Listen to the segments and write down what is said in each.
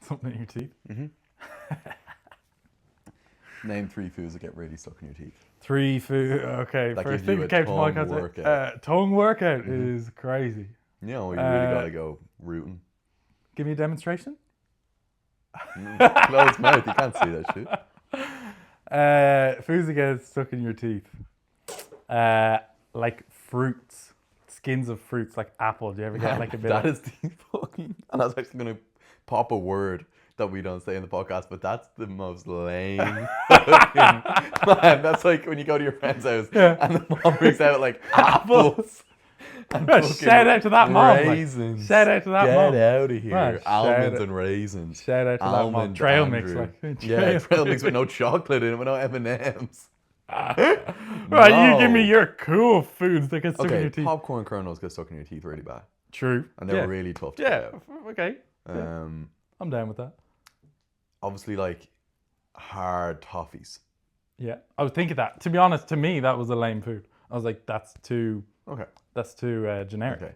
Something in your teeth. Name 3 foods that get really stuck in your teeth. 3 food. Okay, That first gives you thing a that came to my tongue concept. workout. Tongue workout is crazy. You know, you really got to go rooting. Give me a demonstration. Closed mouth, you can't see that shit. Foods that get stuck in your teeth. Like fruits. Skins of fruits, like apple. Do you ever get like a bit That of... is the fucking... And I was actually going to pop a word that we don't say in the podcast, but that's the most lame fucking... Man, that's like when you go to your friend's house and the mom brings out like apples. Shout out to that mom. Raisins. Shout out to that mom. Get out of here. Man, Almonds and raisins. Shout out to that mom. Almond Trail Andrew. mix. Like, Yeah, trail mix with no chocolate in it, with no M&Ms. Right, you give me your cool foods that get stuck in your teeth. Popcorn kernels get stuck in your teeth really bad. True. And they're really tough to Yeah, get out. okay. I'm down with that. Obviously, like, hard toffees. Yeah, I was thinking that. To be honest, to me, that was a lame food. I was like, that's too generic. Okay.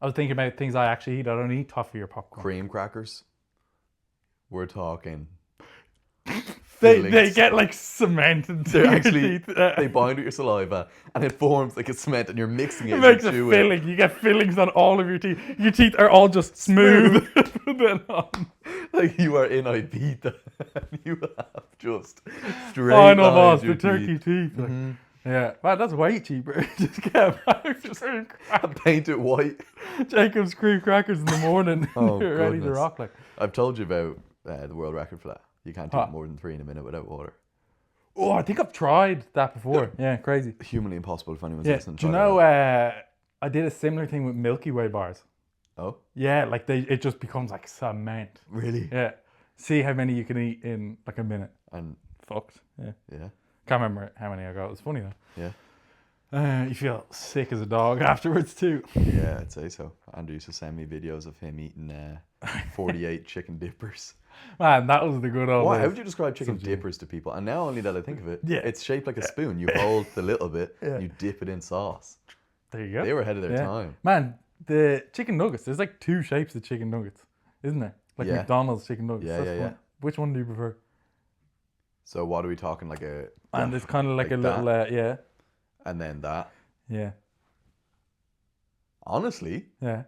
I was thinking about things I actually eat. I don't eat toffee or popcorn. Cream crackers. We're talking... They get like cement into your teeth. They bind with your saliva and it forms like a cement and you're mixing it. It makes a filling. You get fillings on all of your teeth. Your teeth are all just smooth. Then on. Like you are in Ibiza and you have just straight Final lines boss, your the turkey teeth. Like, yeah, man, that's way cheaper. Just get paint it white. Jacob's cream crackers in the morning. You're ready to rock. Like I've told you about the world record for that. You can't do more than 3 in a minute without water. Oh, I think I've tried that before. Yeah, crazy. Humanly impossible if anyone's listening. Do you know, I did a similar thing with Milky Way bars. Oh? Yeah, like it just becomes like cement. Really? Yeah. See how many you can eat in like a minute. And fucked. Yeah. Yeah. Can't remember how many I got. It was funny though. Yeah. You feel sick as a dog afterwards too. Yeah, I'd say so. Andrew used to send me videos of him eating 48 chicken dippers. Man, that was the good old days. How would you describe chicken dippers to people? And now only that I think of it, Yeah. it's shaped like a spoon. You hold the little bit, and you dip it in sauce. There you go. They were ahead of their time. Man, the chicken nuggets, there's like 2 shapes of chicken nuggets, isn't there? Like McDonald's chicken nuggets. Yeah. Which one do you prefer? So what are we talking, like a... And it's kind of like a little, yeah. And then that. Yeah. Honestly. Yeah.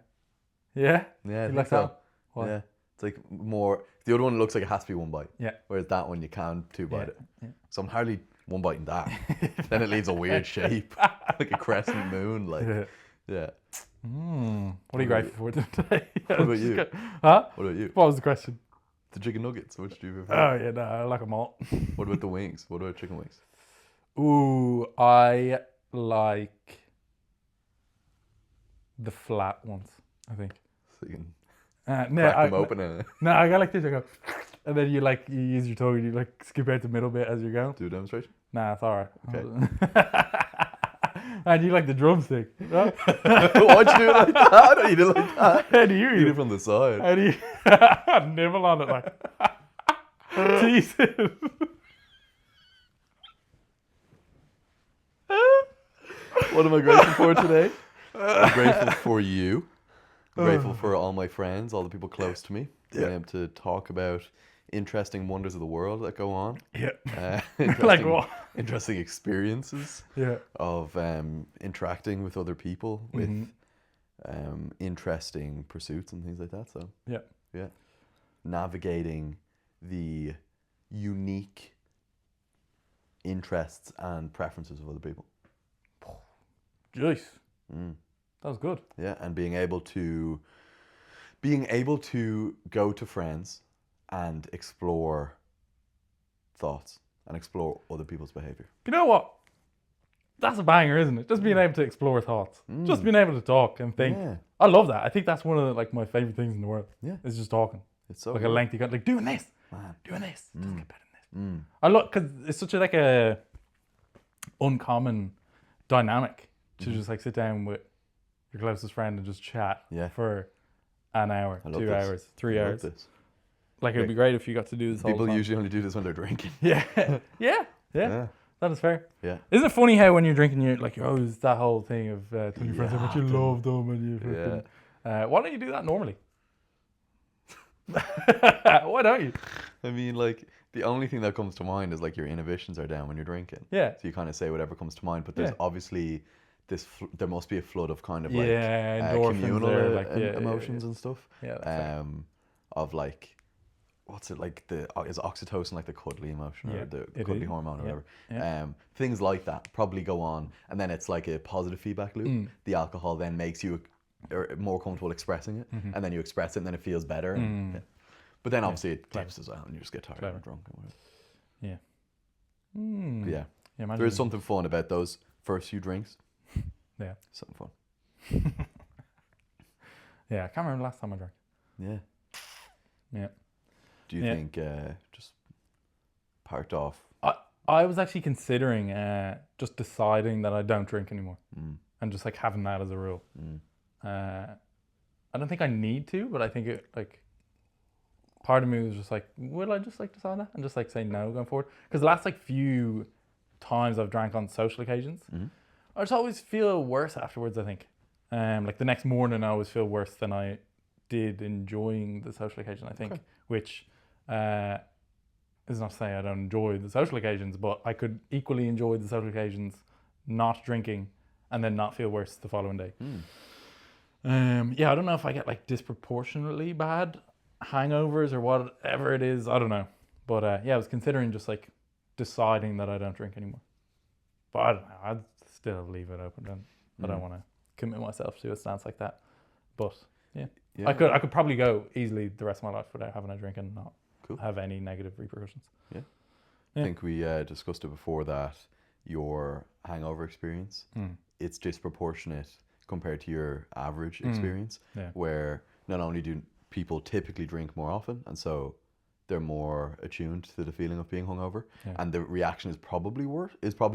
Yeah? Yeah, I think like so. that? What? Yeah. It's like more... The other one looks like it has to be 1 bite. Yeah. Whereas that one, you can 2 bite it. Yeah. So I'm hardly 1 biting that. Then it leaves a weird shape. Like a crescent moon. Like, yeah. What are you grateful for today? What about you? Huh? What about you? What was the question? The chicken nuggets. Which do you prefer? Oh, yeah, no, I like them all. What about the wings? What about chicken wings? Ooh, I like the flat ones, I think. So you can No, crack them open and... No, I go like this. I go, and then you use your tongue and you like skip out the middle bit as you're going. Do a demonstration? Nah, it's alright. Okay. And you like the drumstick. No? Why'd you do it like that? I don't eat it like that. How do you Eat it from the side. How do you nibble on it like? Jesus. What am I grateful for today? I'm grateful for you. I'm grateful for all my friends, all the people close to me. Being able to talk about interesting wonders of the world that go on. Yeah. Interesting, what? interesting experiences of interacting with other people, with interesting pursuits and things like that. So yeah, navigating the unique interests and preferences of other people. Jeez. That was good. Yeah, and being able to go to friends and explore thoughts and explore other people's behavior. You know what? That's a banger, isn't it? Just being able to explore thoughts. Just being able to talk and think. Yeah. I love that. I think that's one of my favorite things in the world. Yeah. Is just talking. It's so like good. a lengthy like doing this. Man. Doing this. Doesn't get better than this. I love because it's such a uncommon dynamic to just sit down with your closest friend and just chat for an hour, 2 hours, 3 hours. Like, it'd be great if you got to do this all the time. People usually only do this when they're drinking. Yeah. That is fair. Yeah. Isn't it funny how when you're drinking, you're like, oh, it's that whole thing of telling your friends how much you love them and you freaking... why don't you do that normally? Why don't you? I mean, like, the only thing that comes to mind is like your inhibitions are down when you're drinking. Yeah. So you kind of say whatever comes to mind, but there's obviously there must be a flood of kind of like endorphins communal emotions yeah. and stuff. Yeah, that's right. Of like, what's it like, is oxytocin like the cuddly emotion or the it cuddly is. hormone or whatever. Yeah. Things like that probably go on, and then it's like a positive feedback loop. The alcohol then makes you more comfortable expressing it, and then you express it, and then it feels better. And, but then obviously it dips as well, and you just get tired and drunk and whatever. Yeah. But Yeah, there is something fun about those first few drinks. Yeah. Something fun. Yeah, I can't remember the last time I drank. Yeah. Yeah. Do you think just parked off? I was actually considering just deciding that I don't drink anymore and just like having that as a rule. I don't think I need to, but I think it like part of me was just like, will I just like decide that and just like say no going forward? Because the last like few times I've drank on social occasions, I just always feel worse afterwards. I think, like the next morning I always feel worse than I did enjoying the social occasion. I think, which is not to say I don't enjoy the social occasions, but I could equally enjoy the social occasions not drinking and then not feel worse the following day. Yeah, I don't know if I get like disproportionately bad hangovers or whatever it is. I don't know. But yeah, I was considering just like deciding that I don't drink anymore. But I don't know. I'd still leave it open. I don't want to commit myself to a stance like that. But yeah. I could probably go easily the rest of my life without having a drink and not have any negative repercussions. Yeah. I think we discussed it before that your hangover experience, it's disproportionate compared to your average experience, where not only do people typically drink more often, and so they're more attuned to the feeling of being hungover, and the reaction is probably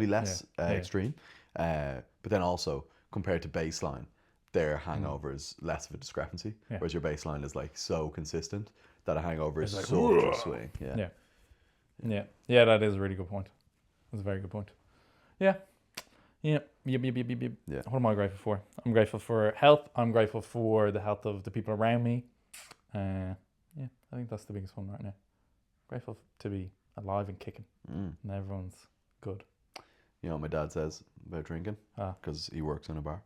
less extreme, but then also compared to baseline, their hangover is less of a discrepancy, whereas your baseline is like so consistent that a hangover is like, such a swing. Yeah, that is a really good point. That's a very good point. Yeah. What am I grateful for? I'm grateful for health. I'm grateful for the health of the people around me. I think that's the biggest one right now. Grateful to be alive and kicking, and everyone's good. You know what my dad says about drinking? Because he works in a bar.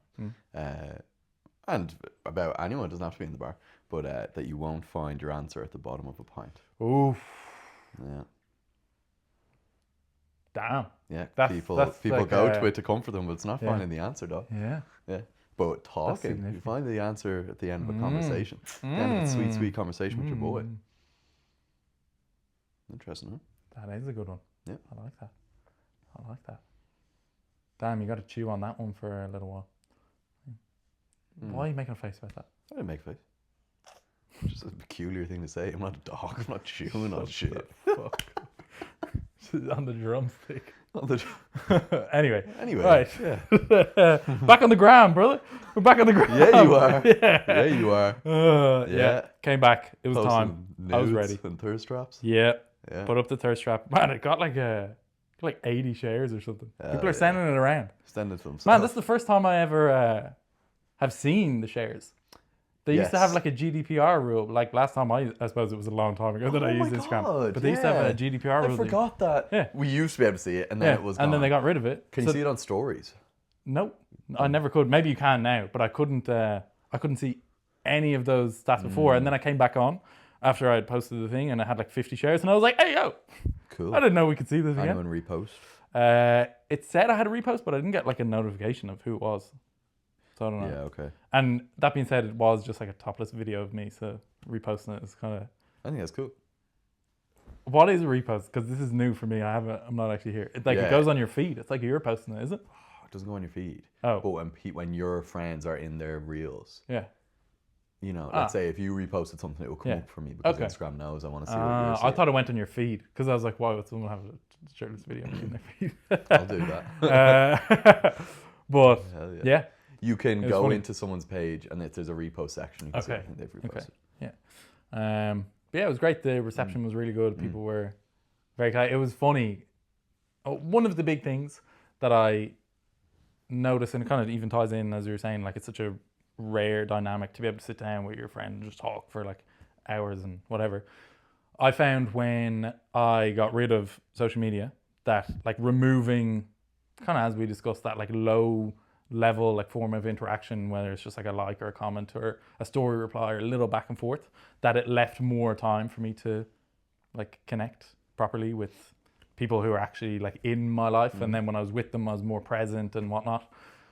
And about anyone, it doesn't have to be in the bar, but that you won't find your answer at the bottom of a pint. Oof. Yeah. Damn. Yeah. That's people like, go to it to comfort them, but it's not finding the answer, though. Yeah. Yeah. But talking, you find the answer at the end of a conversation. The end of a sweet, sweet conversation with your boy. Interesting, huh? That is a good one. Yeah. I like that. Damn, you got to chew on that one for a little while. Why are you making a face about that? I didn't make a face. It's just a peculiar thing to say. I'm not a dog. I'm not chewing on shit. Fuck. On the drumstick. Anyway. Right. Yeah. Back on the ground, brother. We're back on the ground. Yeah, you are. Yeah, you are. Yeah. Came back. It was time. I was ready. And thirst traps. Yeah. Put up the thirst trap. Man, it got like 80 shares or something. People are sending it around. Sending it to themselves. Man, this is the first time I ever have seen the shares. They used to have like a GDPR rule. Like last time I suppose it was a long time ago that I used Instagram. But they used to have a GDPR rule. I forgot that. Yeah. We used to be able to see it, and then it was gone. And then they got rid of it. Can you see it on stories? Nope. I never could. Maybe you can now, but I couldn't see any of those stats before. And then I came back on after I had posted the thing, and I had like 50 shares, and I was like, hey, yo. Cool. I didn't know we could see this again. Anyone repost? It said I had a repost, but I didn't get like a notification of who it was. So I don't know. Yeah, okay. And that being said, it was just like a topless video of me, so reposting it is kind of... I think that's cool. What is a repost? Because this is new for me. I'm not actually here. It goes on your feed. It's like you're posting it, is it? It doesn't go on your feed. Oh. But when your friends are in their reels... Yeah. You know, let's say if you reposted something, it will come up for me because Instagram knows I want to see what you're seeing. I thought it went on your feed because I was like, wow, someone have a shirtless video in their feed. I'll do that. But yeah. You can go into someone's page and if there's a repost section, you can see everything they've reposted. Yeah. But yeah, it was great. The reception was really good. People were very kind. It was funny. One of the big things that I noticed, and it kind of even ties in, as you were saying, like it's such a rare dynamic to be able to sit down with your friend and just talk for like hours and whatever. I found when I got rid of social media that like removing, kind of as we discussed, that like low level like form of interaction, whether it's just like a like or a comment or a story reply or a little back and forth, that it left more time for me to like connect properly with people who are actually like in my life. And then when I was with them, I was more present and whatnot.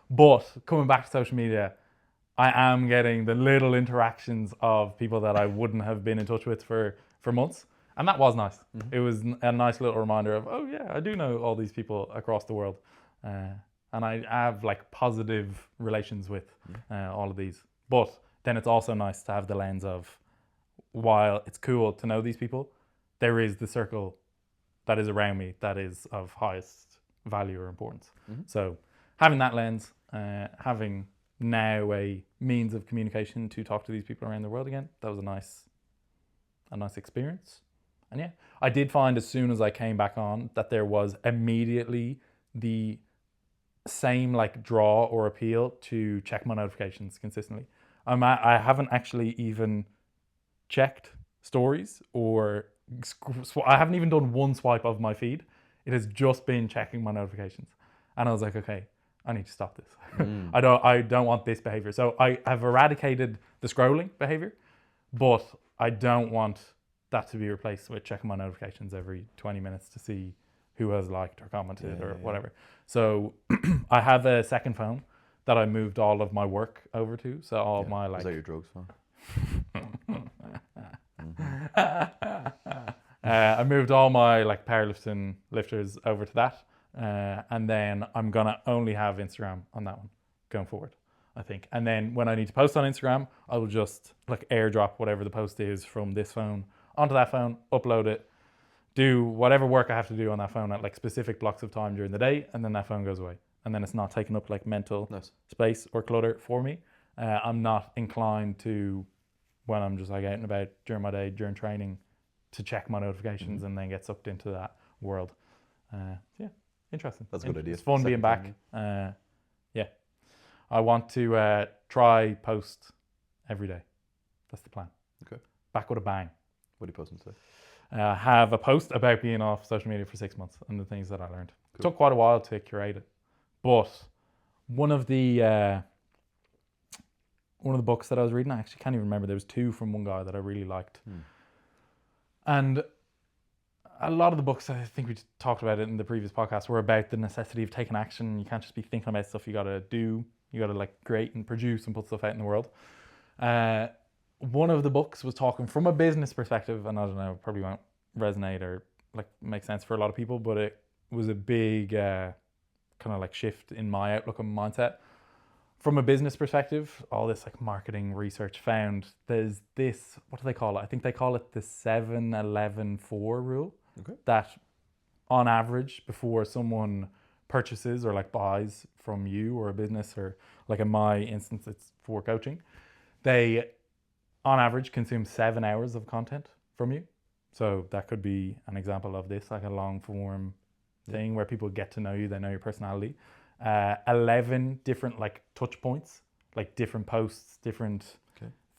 But coming back to social media, I am getting the little interactions of people that I wouldn't have been in touch with for months. And that was nice. It was a nice little reminder of, oh yeah, I do know all these people across the world. And I have like positive relations with all of these. But then it's also nice to have the lens of, while it's cool to know these people, there is the circle that is around me that is of highest value or importance. So having that lens, having now a means of communication to talk to these people around the world again, that was a nice experience. And yeah, I did find as soon as I came back on that there was immediately the same like draw or appeal to check my notifications consistently. I haven't actually even checked stories or I haven't even done one swipe of my feed. It has just been checking my notifications. And I was like, okay, I need to stop this. I don't want this behavior. So I have eradicated the scrolling behavior, but I don't want that to be replaced with checking my notifications every 20 minutes to see who has liked or commented or whatever. So I have a second phone that I moved all of my work over to. So all my like... Is that your drugs phone? I moved all my like powerlifting lifters over to that. And then I'm going to only have Instagram on that one going forward, I think. And then when I need to post on Instagram, I will just like airdrop whatever the post is from this phone onto that phone, upload it, do whatever work I have to do on that phone at like specific blocks of time during the day, and then that phone goes away. And then it's not taking up like mental space or clutter for me. I'm not inclined to, when I'm just like out and about during my day, during training, to check my notifications and then get sucked into that world. Yeah, interesting. That's a good idea. It's fun being back. Yeah. I want to try post every day. That's the plan. Okay. Back with a bang. What are you posting today? Have a post about being off social media for 6 months and the things that I learned. Cool. It took quite a while to curate it. But one of the books that I was reading, I actually can't even remember. There was two from one guy that I really liked. And a lot of the books, I think we talked about it in the previous podcast, were about the necessity of taking action. You can't just be thinking about stuff you got to do. You got to like create and produce and put stuff out in the world. One of the books was talking from a business perspective, and I don't know, probably won't resonate or like make sense for a lot of people, but it was a big kind of like shift in my outlook and mindset. From a business perspective, all this like marketing research found there's this, what do they call it? I think they call it the 7-11-4 rule. Okay. That on average, before someone purchases or like buys from you or a business, or like in my instance, it's for coaching, they on average consume 7 hours of content from you. So that could be an example of this, like a long form thing where people get to know you, they know your personality. 11 different like touch points, like different posts, different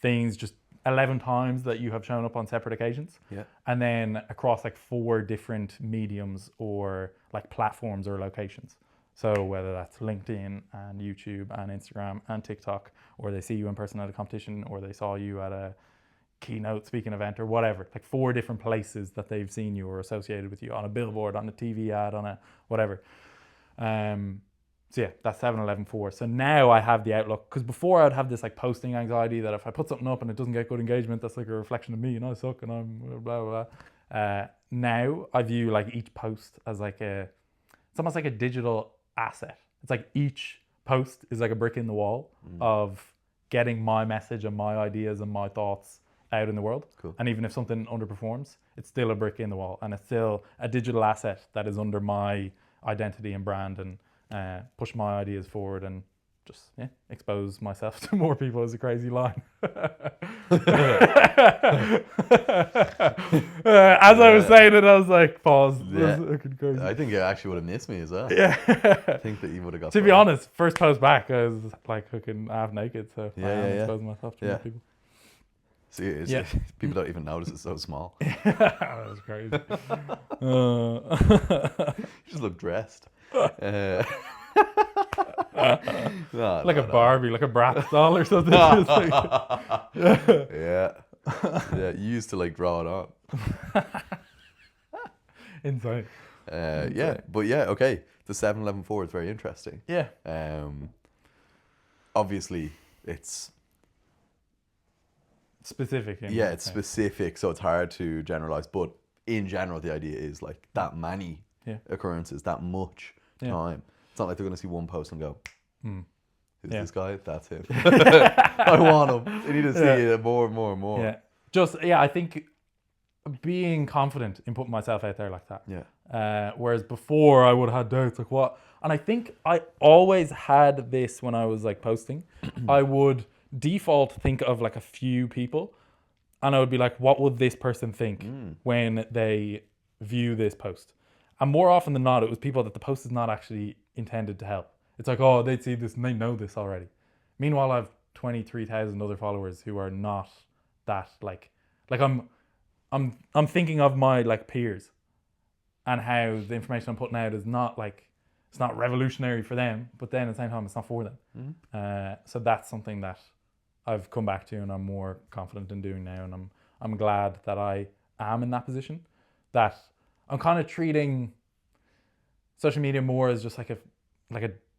things, just 11 times that you have shown up on separate occasions. Yeah. And then across like 4 different mediums or like platforms or locations. So whether that's LinkedIn and YouTube and Instagram and TikTok, or they see you in person at a competition, or they saw you at a keynote speaking event or whatever, like 4 different places that they've seen you or associated with you, on a billboard, on a TV ad, on a whatever. So yeah, that's 7-11-4. So now I have the outlook, because before I'd have this like posting anxiety that if I put something up and it doesn't get good engagement, that's like a reflection of me and I suck and I'm blah, blah, blah. Now I view like each post as like it's almost like a digital asset. It's like each post is like a brick in the wall of getting my message and my ideas and my thoughts out in the world. Cool. And even if something underperforms, it's still a brick in the wall, and it's still a digital asset that is under my identity and brand, and push my ideas forward and just expose myself to more people is a crazy line. As I was saying it, I was like, pause. Yeah. Crazy. I think you actually would have missed me as well. Yeah. I think that you would have got. To be honest, first post back, I was like hooking half naked, so I am exposing myself to more people. See, Yeah. people don't even notice it's so small. That was crazy. You just look dressed. No, Like no, a no. Barbie, like a Bratz doll or something. It's like- Yeah. Yeah, you used to like draw it on. Insane. Yeah, but yeah, okay. The 7-11-4 is very interesting. Yeah. Obviously, it's Specific. yeah, it's specific, so it's hard to generalize. But in general, the idea is like that many Yeah. occurrences, that much Yeah. time. It's not like they're going to see one post and go, "Who's Yeah. this guy? That's him. I want him." They need to see it more and more and more. Yeah. I think being confident in putting myself out there like that. Yeah. Whereas before I would have had doubts, like what? And I think I always had this when I was like posting. I would default think of like a few people, and I would be like, what would this person think when they view this post? And more often than not, it was people that the post is not actually intended to help. It's like, oh, they'd see this and they know this already. Meanwhile, I have 23,000 other followers who are not that like I'm thinking of my like peers and how the information I'm putting out is not like, it's not revolutionary for them, but then at the same time, it's not for them. So that's something that I've come back to and I'm more confident in doing now. And I'm glad that I am in that position, that I'm kind of treating social media more as just like a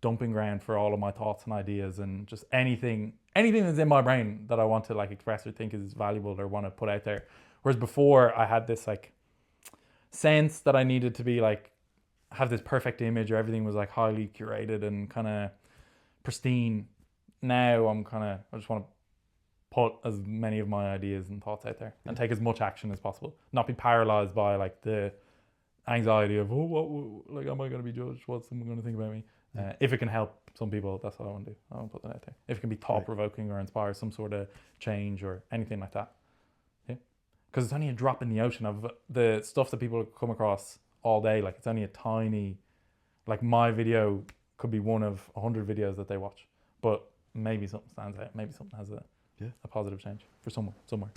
dumping ground for all of my thoughts and ideas and just anything that's in my brain that I want to like express or think is valuable or want to put out there. Whereas before I had this like sense that I needed to be like, have this perfect image or everything was like highly curated and kind of pristine. Now I just want to put as many of my ideas and thoughts out there and take as much action as possible. Not be paralyzed by like the anxiety of, like, am I going to be judged? What's someone going to think about me? If it can help some people, that's what I want to do. I want to put that out there. If it can be thought provoking or inspire some sort of change or anything like that. Yeah. Because it's only a drop in the ocean of the stuff that people come across all day. Like it's only a tiny, like my video could be one of 100 videos that they watch, but maybe something stands out. Maybe something has a positive change for someone somewhere.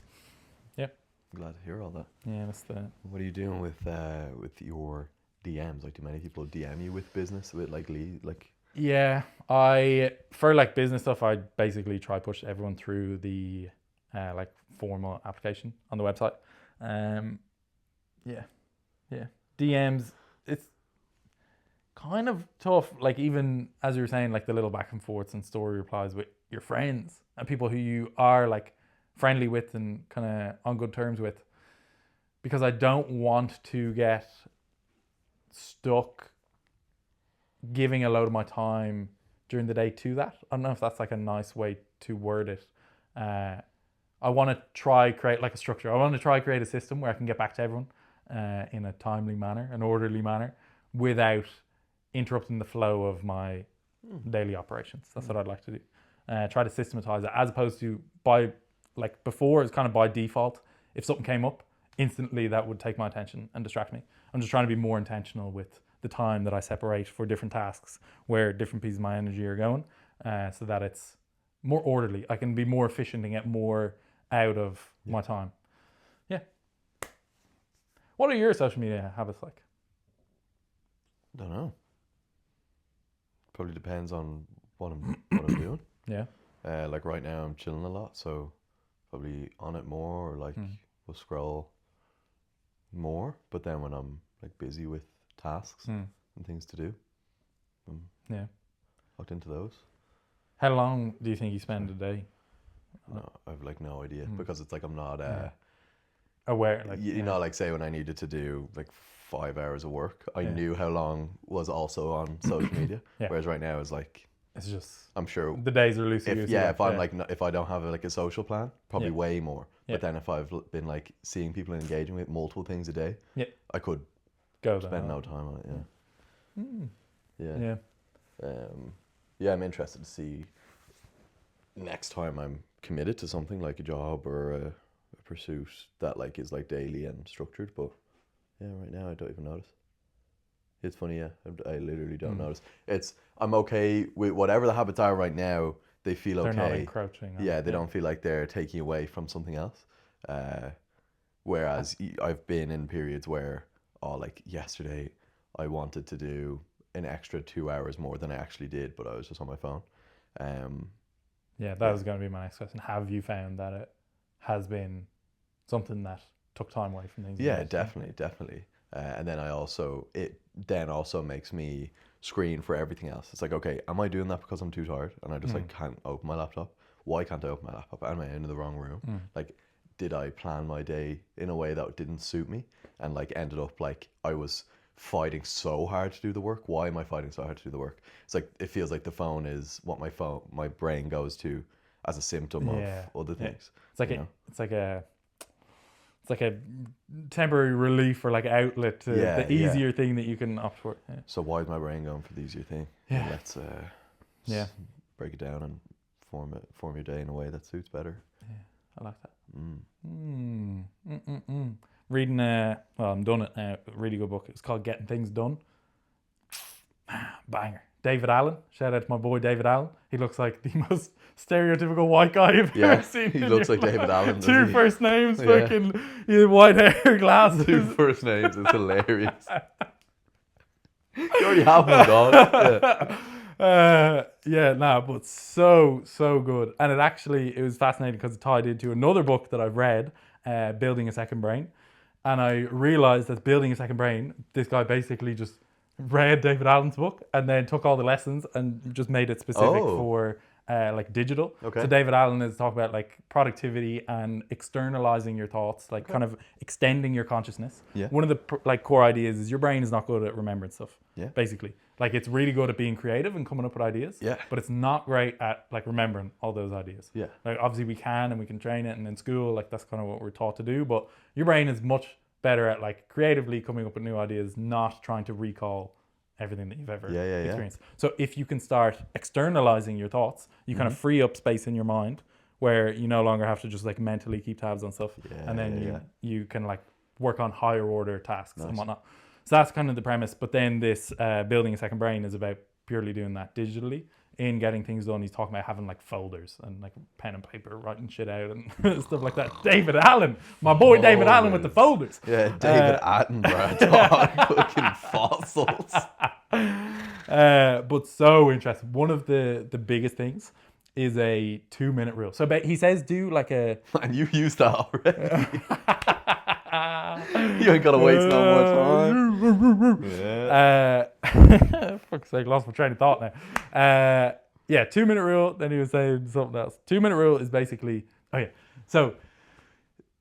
Yeah. I'm glad to hear all that. Yeah, that's the. What are you doing with your DMs? Like, do many people DM you with business, with like lead, like? Yeah, for like business stuff, I basically try push everyone through the like formal application on the website. Yeah. DMs, it's kind of tough. Like even as you were saying, like the little back and forths and story replies with your friends and people who you are like friendly with and kind of on good terms with, because I don't want to get stuck giving a load of my time during the day to that. I don't know if that's like a nice way to word it. I want to try create like a structure. I want to try create a system where I can get back to everyone in a timely manner, an orderly manner, without interrupting the flow of my daily operations. That's what I'd like to do. Try to systematize it, as opposed to by like before it's kind of by default. If something came up, instantly that would take my attention and distract me. I'm just trying to be more intentional with the time that I separate for different tasks, where different pieces of my energy are going, so that it's more orderly. I can be more efficient and get more out of my time. Yeah. What are your social media habits like? I don't know. Probably depends on what I'm doing. Yeah. Like right now I'm chilling a lot, so probably on it more, or like will scroll more. But then when I'm like busy with tasks and things to do, looked into those. How long do you think you spend a day? No, I've like no idea, because it's like I'm not Aware, like you know, like say when I needed to do like 5 hours of work, I knew how long was also on social media. Whereas right now it's like, it's just, I'm sure the days are loosey goosey. if I'm like if I don't have like a social plan, probably way more. But then if I've been like seeing people and engaging with multiple things a day, I could spend no time on it. I'm interested to see next time I'm committed to something like a job or a pursuit that like is like daily and structured. But right now I don't even notice. It's funny, I literally don't notice. I'm okay with whatever the habits are right now. they feel They're not okay. encroaching. Yeah, they don't feel like they're taking away from something else. Whereas I've been in periods where, like yesterday, I wanted to do an extra 2 hours more than I actually did, but I was just on my phone. Yeah, that was going to be my next question. Have you found that it has been something that took time away from things? Yeah, definitely. And then it then also makes me screen for everything else. It's like, okay, am I doing that because I'm too tired and I just like can't open my laptop? Why can't I open my laptop? Am I in the wrong room? Like, did I plan my day in a way that didn't suit me and like ended up like I was fighting so hard to do the work? Why am I fighting so hard to do the work? It's like it feels like the phone is what my brain goes to as a symptom of other things. It's like it's like a temporary relief or like outlet to the easier thing that you can opt for. Yeah. So why is my brain going for the easier thing? Yeah. Let's break it down and form your day in a way that suits better. Yeah, I like that. Reading I'm done it now. A really good book. It's called Getting Things Done. Banger. David Allen. Shout out to my boy David Allen. He looks like the most stereotypical white guy you've ever seen. He looks like David Allen. Two first names, fucking white hair, glasses. Two first names. It's hilarious. You already have one, dog. But so good. And it was fascinating because it tied into another book that I've read, Building a Second Brain. And I realized that Building a Second Brain, this guy basically just read David Allen's book and then took all the lessons and just made it specific for like digital. Okay. So David Allen is talking about like productivity and externalizing your thoughts, like kind of extending your consciousness. Yeah. One of the like core ideas is your brain is not good at remembering stuff. Yeah. Basically, like it's really good at being creative and coming up with ideas. Yeah. But it's not great at like remembering all those ideas. Yeah. Like obviously we can and we can train it, and in school like that's kind of what we're taught to do. But your brain is much better at like creatively coming up with new ideas, not trying to recall everything that you've ever experienced. So if you can start externalizing your thoughts, you kind of free up space in your mind where you no longer have to just like mentally keep tabs on stuff, and then you can like work on higher order tasks and whatnot. So that's kind of the premise. But then this Building a Second Brain is about purely doing that digitally. In getting things done, he's talking about having like folders and like pen and paper, writing shit out and stuff like that. David Allen, my boy David Allen with the folders. Yeah, David Attenborough, dog, fucking fossils. But so interesting. One of the biggest things is a 2-minute rule. So he says do like a... And you used that already. You ain't gotta waste no more time. Fuck's sake, lost my train of thought now. 2-minute rule. Then he was saying something else. 2-minute rule is basically so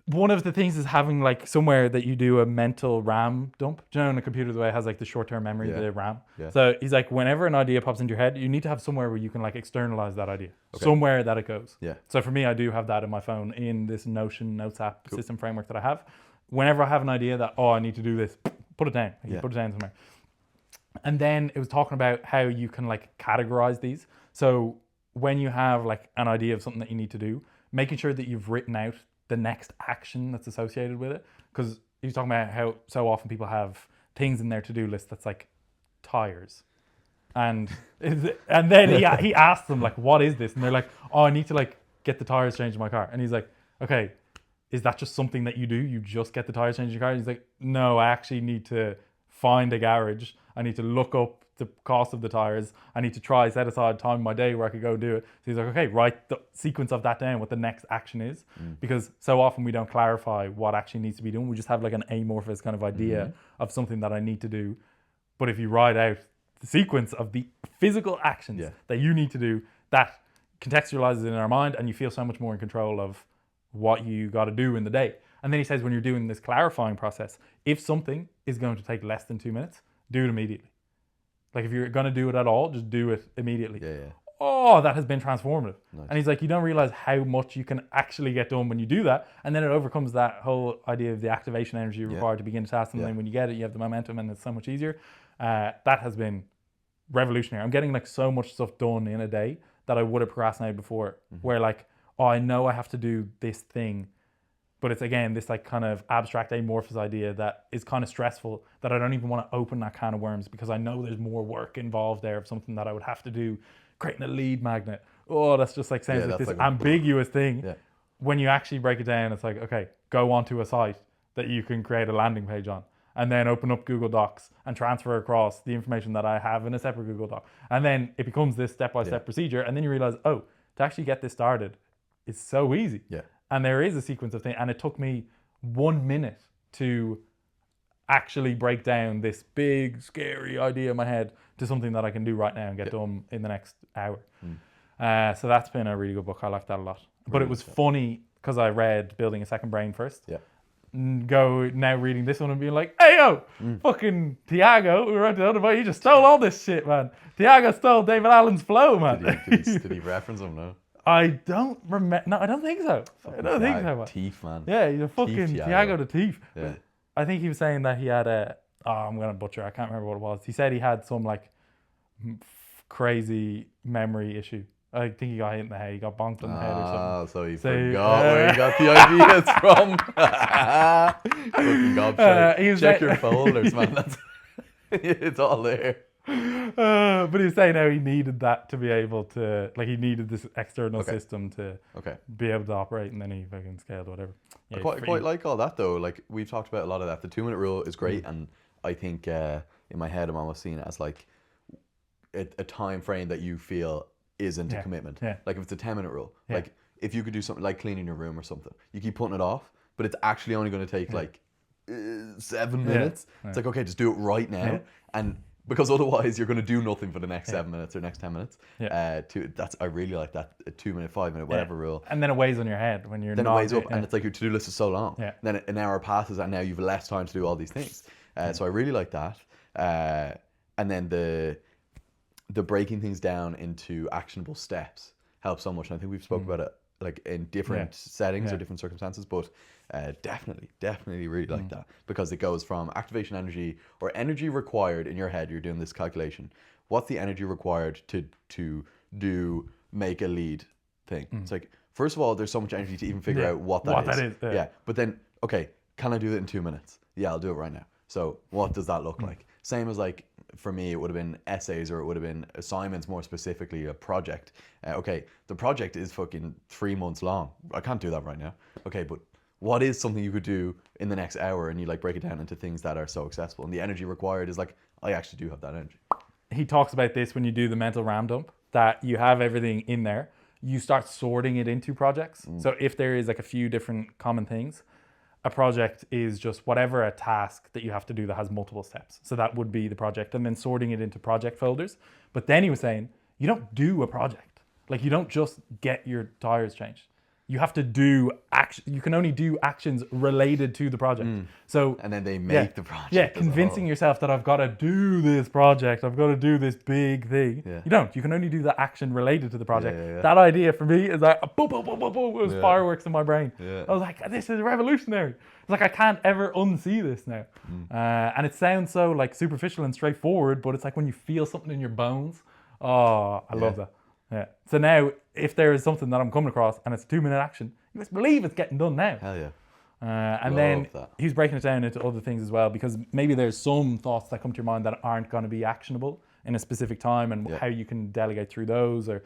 one of the things is having like somewhere that you do a mental RAM dump. Do you know in a computer the way it has like the short-term memory, the RAM? Yeah. So he's like, whenever an idea pops into your head, you need to have somewhere where you can like externalize that idea. Okay. Somewhere that it goes. Yeah. So for me, I do have that in my phone in this Notion Notes app system framework that I have. Whenever I have an idea that, I need to do this, put it down. Put it down somewhere. And then it was talking about how you can like categorize these. So when you have like an idea of something that you need to do, making sure that you've written out the next action that's associated with it. Because he's talking about how so often people have things in their to-do list that's like tires. And then he asked them like, what is this? And they're like, I need to like get the tires changed in my car. And he's like, okay, is that just something that you do? You just get the tires changed in your car? And he's like, no, I actually need to find a garage. I need to look up the cost of the tires. I need to set aside time in my day where I could go do it. So he's like, okay, write the sequence of that down, what the next action is. Because so often we don't clarify what actually needs to be done. We just have like an amorphous kind of idea of something that I need to do. But if you write out the sequence of the physical actions that you need to do, that contextualizes it in our mind and you feel so much more in control of what you got to do in the day. And then he says when you're doing this clarifying process, if something is going to take less than 2 minutes, do it immediately. Like if you're going to do it at all, just do it immediately. Oh, that has been transformative. Nice. And he's like, you don't realize how much you can actually get done when you do that. And then it overcomes that whole idea of the activation energy required to begin a task. And then when you get it, you have the momentum and it's so much easier. That has been revolutionary. I'm getting like so much stuff done in a day that I would have procrastinated before, where like, I know I have to do this thing, but it's again this like kind of abstract amorphous idea that is kind of stressful that I don't even want to open that can of worms because I know there's more work involved there of something that I would have to do, creating a lead magnet. oh, that's just like sounds Yeah, like that's this like a- ambiguous thing. Yeah. When you actually break it down, it's like, okay, go onto a site that you can create a landing page on, and then open up Google Docs and transfer across the information that I have in a separate Google Doc. And then it becomes this step-by-step procedure. And then you realize, oh, to actually get this started, it's so easy. Yeah. And there is a sequence of things. And it took me 1 minute to actually break down this big, scary idea in my head to something that I can do right now and get done in the next hour. So that's been a really good book. I like that a lot. But it was funny because I read Building a Second Brain first. Yeah. Go now reading this one and being like, hey yo, fucking Tiago, who wrote the other book, he just stole all this shit, man. Tiago stole David Allen's flow, man. Did he reference him? No. I don't remember. No, I don't think so. I don't think so, man. Thief, man. Yeah, he's a fucking Tiago the thief. Yeah. I think he was saying that he had I'm gonna butcher. I can't remember what it was. He said he had some like crazy memory issue. I think he got hit in the head. He got bonked on the head or something. So he forgot where he got the ideas from. Fucking gobshite. Check your folders, man. That's it's all there. But he was saying how he needed that to be able to, like, he needed this external system to be able to operate, and then he fucking scaled whatever. Yeah, I quite like all that though. Like we've talked about a lot of that. The 2-minute rule is great, and I think in my head I'm almost seeing it as like a time frame that you feel isn't a commitment. Yeah. Like if it's a 10-minute rule, like if you could do something like cleaning your room or something, you keep putting it off, but it's actually only going to take like 7 minutes. It's like, okay, just do it right now, and because otherwise you're going to do nothing for the next 7 minutes or next 10 minutes. I really like that 2 minute, 5 minute, whatever rule. And then it weighs on your head when you're then not. It weighs up, and it's like your to-do list is so long. Yeah. Then an hour passes, and now you've less time to do all these things. So I really like that. And then the breaking things down into actionable steps helps so much. And I think we've spoken about it like in different settings or different circumstances, but definitely really like that, because it goes from activation energy or energy required in your head. You're doing this calculation. What's the energy required to make a lead thing? It's like, first of all, there's so much energy to even figure out what that is. Yeah. But then, okay, can I do it in 2 minutes? Yeah, I'll do it right now. So what does that look like? Same as like, for me, it would have been essays, or it would have been assignments, more specifically a project. Okay, the project is fucking 3 months long. I can't do that right now. Okay, but what is something you could do in the next hour? And you like break it down into things that are so accessible. And the energy required is like, I actually do have that energy. He talks about this when you do the mental RAM dump, that you have everything in there. You start sorting it into projects. So if there is like a few different common things, a project is just whatever a task that you have to do that has multiple steps. So that would be the project, and then sorting it into project folders. But then he was saying, you don't do a project. Like, you don't just get your tires changed. You have to do action. You can only do actions related to the project. So, and then they make the project. Yeah, convincing yourself that I've got to do this project. I've got to do this big thing. Yeah. You don't. You can only do the action related to the project. That idea for me is like, boom, boom, boom, boom, boom. It was fireworks in my brain. I was like, this is revolutionary. It's like, I can't ever unsee this now. And it sounds so like superficial and straightforward, but it's like when you feel something in your bones. Oh, I love that. Yeah. So now, if there is something that I'm coming across and it's a 2 minute action, you must believe it's getting done now. Hell yeah. And then he's breaking it down into other things as well, because maybe there's some thoughts that come to your mind that aren't going to be actionable in a specific time, and how you can delegate through those. Or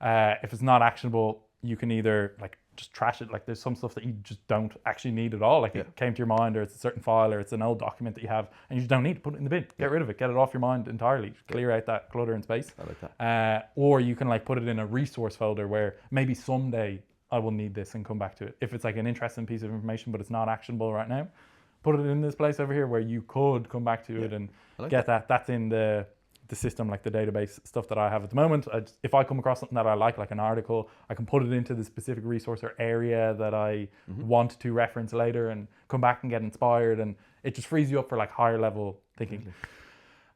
if it's not actionable, you can either like just trash it. Like, there's some stuff that you just don't actually need at all. Like, it came to your mind, or it's a certain file, or it's an old document that you have, and you just don't need to put it in the bin. Get rid of it. Get it off your mind entirely. Clear out that clutter and space. I like that. Or you can like put it in a resource folder where maybe someday I will need this and come back to it. If it's like an interesting piece of information, but it's not actionable right now, put it in this place over here where you could come back to it and get that. That's in the system, like the database stuff that I have at the moment. If I come across something that I like an article, I can put it into the specific resource or area that I want to reference later and come back and get inspired, and it just frees you up for like higher level thinking.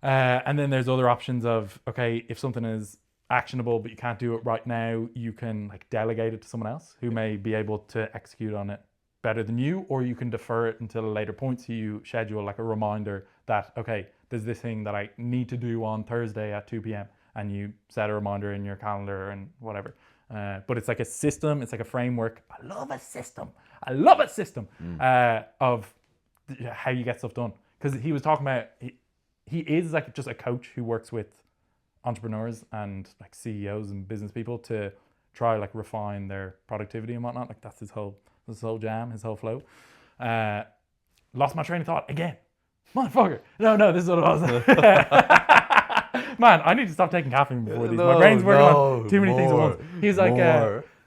And then there's other options of, okay, if something is actionable but you can't do it right now, you can like delegate it to someone else who may be able to execute on it better than you, or you can defer it until a later point. So you schedule like a reminder that, okay, there's this thing that I need to do on Thursday at 2 p.m. and you set a reminder in your calendar and whatever. But it's like a system, it's like a framework. I love a system of how you get stuff done. Because he was talking about, he is like just a coach who works with entrepreneurs and like CEOs and business people to try like refine their productivity and whatnot. Like that's his whole jam, his whole flow. Lost my train of thought again. Motherfucker. No, this is what it was. Man, I need to stop taking caffeine before these. My brain's working on too many things at once.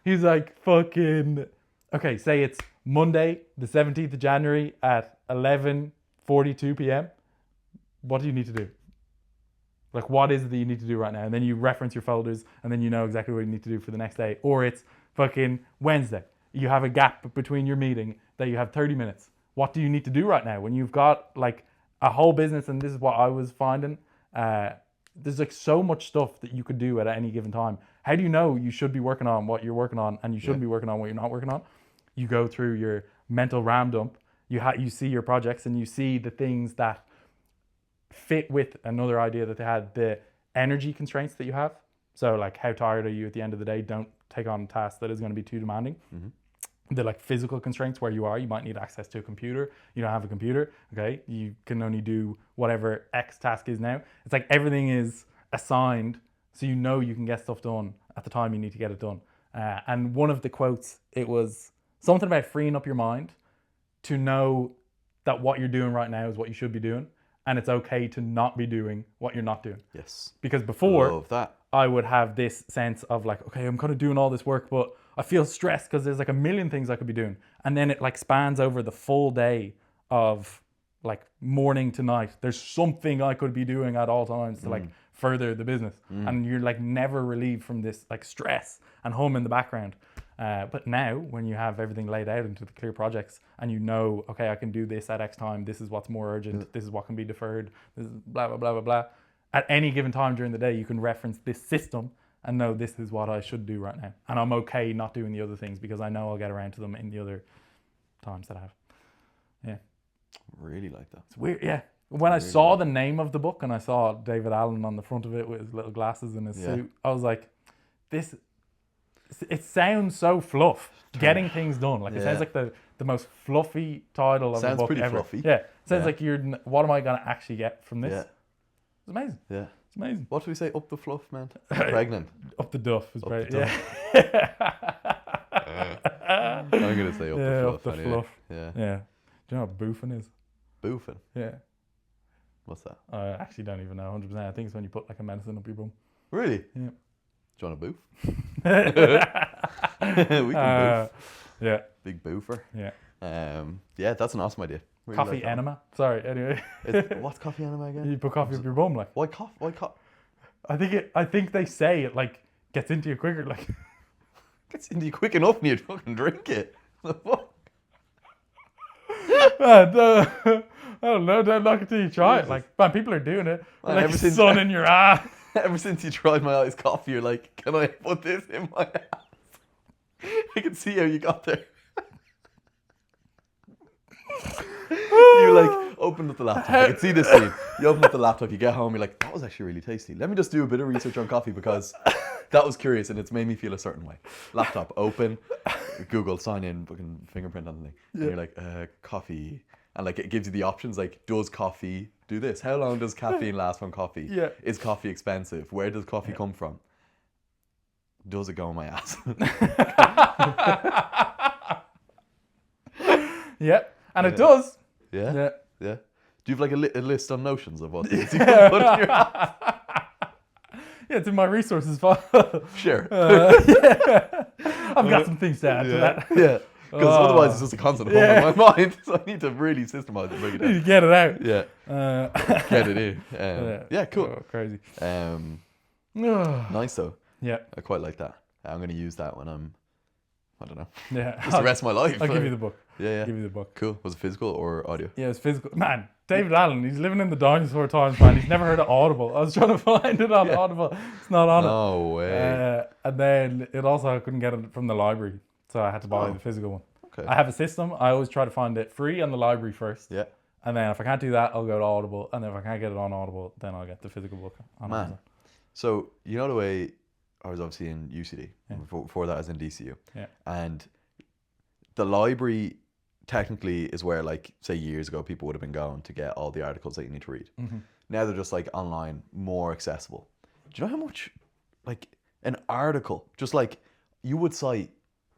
He's like fucking, okay, say it's Monday, the 17th of January at 11:42 p.m. What do you need to do? Like, what is it that you need to do right now? And then you reference your folders, and then you know exactly what you need to do for the next day. Or it's fucking Wednesday. You have a gap between your meeting that you have 30 minutes. What do you need to do right now? When you've got like a whole business, and this is what I was finding, there's like so much stuff that you could do at any given time. How do you know you should be working on what you're working on and you shouldn't be working on what you're not working on? You go through your mental RAM dump. You see your projects and you see the things that fit with another idea that they had, the energy constraints that you have. So like, how tired are you at the end of the day? Don't take on a task that is going to be too demanding. The like physical constraints where you are, you might need access to a computer. You don't have a computer, okay? You can only do whatever X task is now. It's like everything is assigned, so you know you can get stuff done at the time you need to get it done. And one of the quotes, it was something about freeing up your mind to know that what you're doing right now is what you should be doing, and it's okay to not be doing what you're not doing. Yes. Because before, love that. I would have this sense of like, okay, I'm kind of doing all this work, but I feel stressed because there's like a million things I could be doing. And then it like spans over the full day of like morning to night. There's something I could be doing at all times to like further the business. And you're like never relieved from this like stress and hum in the background. But now when you have everything laid out into the clear projects and you know, okay, I can do this at X time. This is what's more urgent. This is what can be deferred. This is blah, blah, blah, blah, blah. At any given time during the day, you can reference this system and know this is what I should do right now. And I'm okay not doing the other things because I know I'll get around to them in the other times that I have. Yeah. Really like that. It's weird, yeah. When I saw the name of the book and I saw David Allen on the front of it with his little glasses and his suit, I was like, it sounds so fluff. Getting things done. Like it sounds like the most fluffy title of the book pretty ever. fluffy. Yeah. It sounds like what am I going to actually get from this? Yeah. It's amazing. Yeah. It's amazing. What do we say? Up the fluff, man. Pregnant. Up the duff is great. the Yeah. I'm gonna say up the fluff. Up the anyway. fluff. Yeah. Yeah. Do you know what boofing is? Boofing. Yeah. What's that? I actually don't even know 100%. I think it's when you put like a medicine up your bum. Really? Yeah. Do you want a boof? We can boof. Yeah. Big boofer. Yeah. Yeah, that's an awesome idea. Really Coffee like that. enema. Sorry. Anyway. What's coffee enema again? You put coffee up your bum, like. Why coffee? I think they say it like gets into you quicker, like. Gets into you quick enough and you fucking drink it. The fuck? I don't know. Don't knock it till you try it. Like, man, people are doing it. Man, Like ever since- sun in your ass. Ever since you tried my iced coffee, you're like, can I put this in my ass? I can see how you got there. You like opened up the laptop. I can see this scene. You open up the laptop, you get home, you're like, that was actually really tasty. Let me just do a bit of research on coffee because that was curious and it's made me feel a certain way. Laptop open, Google, sign in, fucking fingerprint on the thing. And you're like, coffee. And like it gives you the options like, does coffee do this? How long does caffeine last from coffee? Yeah. Is coffee expensive? Where does coffee come from? Does it go in my ass? Yeah, and it does. Yeah? Yeah. Yeah. Do you have like a list on Notions of what things you can put in your ass? Yeah, it's in my resources file. Sure. Yeah. I've got some things to add to that. Yeah. Because otherwise it's just a constant hum in my mind. So I need to really systemize it, break it You need down. to get it out. Yeah. Get it in. Yeah, cool. Oh, crazy. Nice though. Yeah. I quite like that. I'm going to use that when I'm, I don't know, Yeah. just the rest of my life. I'll give you the book. Yeah. Give you the book. Cool. Was it physical or audio? Yeah, it's physical. Man, David Allen, he's living in the dinosaur times, man. He's never heard of Audible. I was trying to find it on Audible. It's not on it. No way. And then it also, I couldn't get it from the library. So I had to buy the physical one. Okay. I have a system. I always try to find it free on the library first. Yeah. And then if I can't do that, I'll go to Audible. And then if I can't get it on Audible, then I'll get the physical book on Man. Amazon. So, you know the way I was obviously in UCD. Before that I was in DCU. Yeah. And the library technically is where, like, say years ago, people would have been going to get all the articles that you need to read. Mm-hmm. Now they're just like online, more accessible. Do you know how much, like, an article, just like you would cite,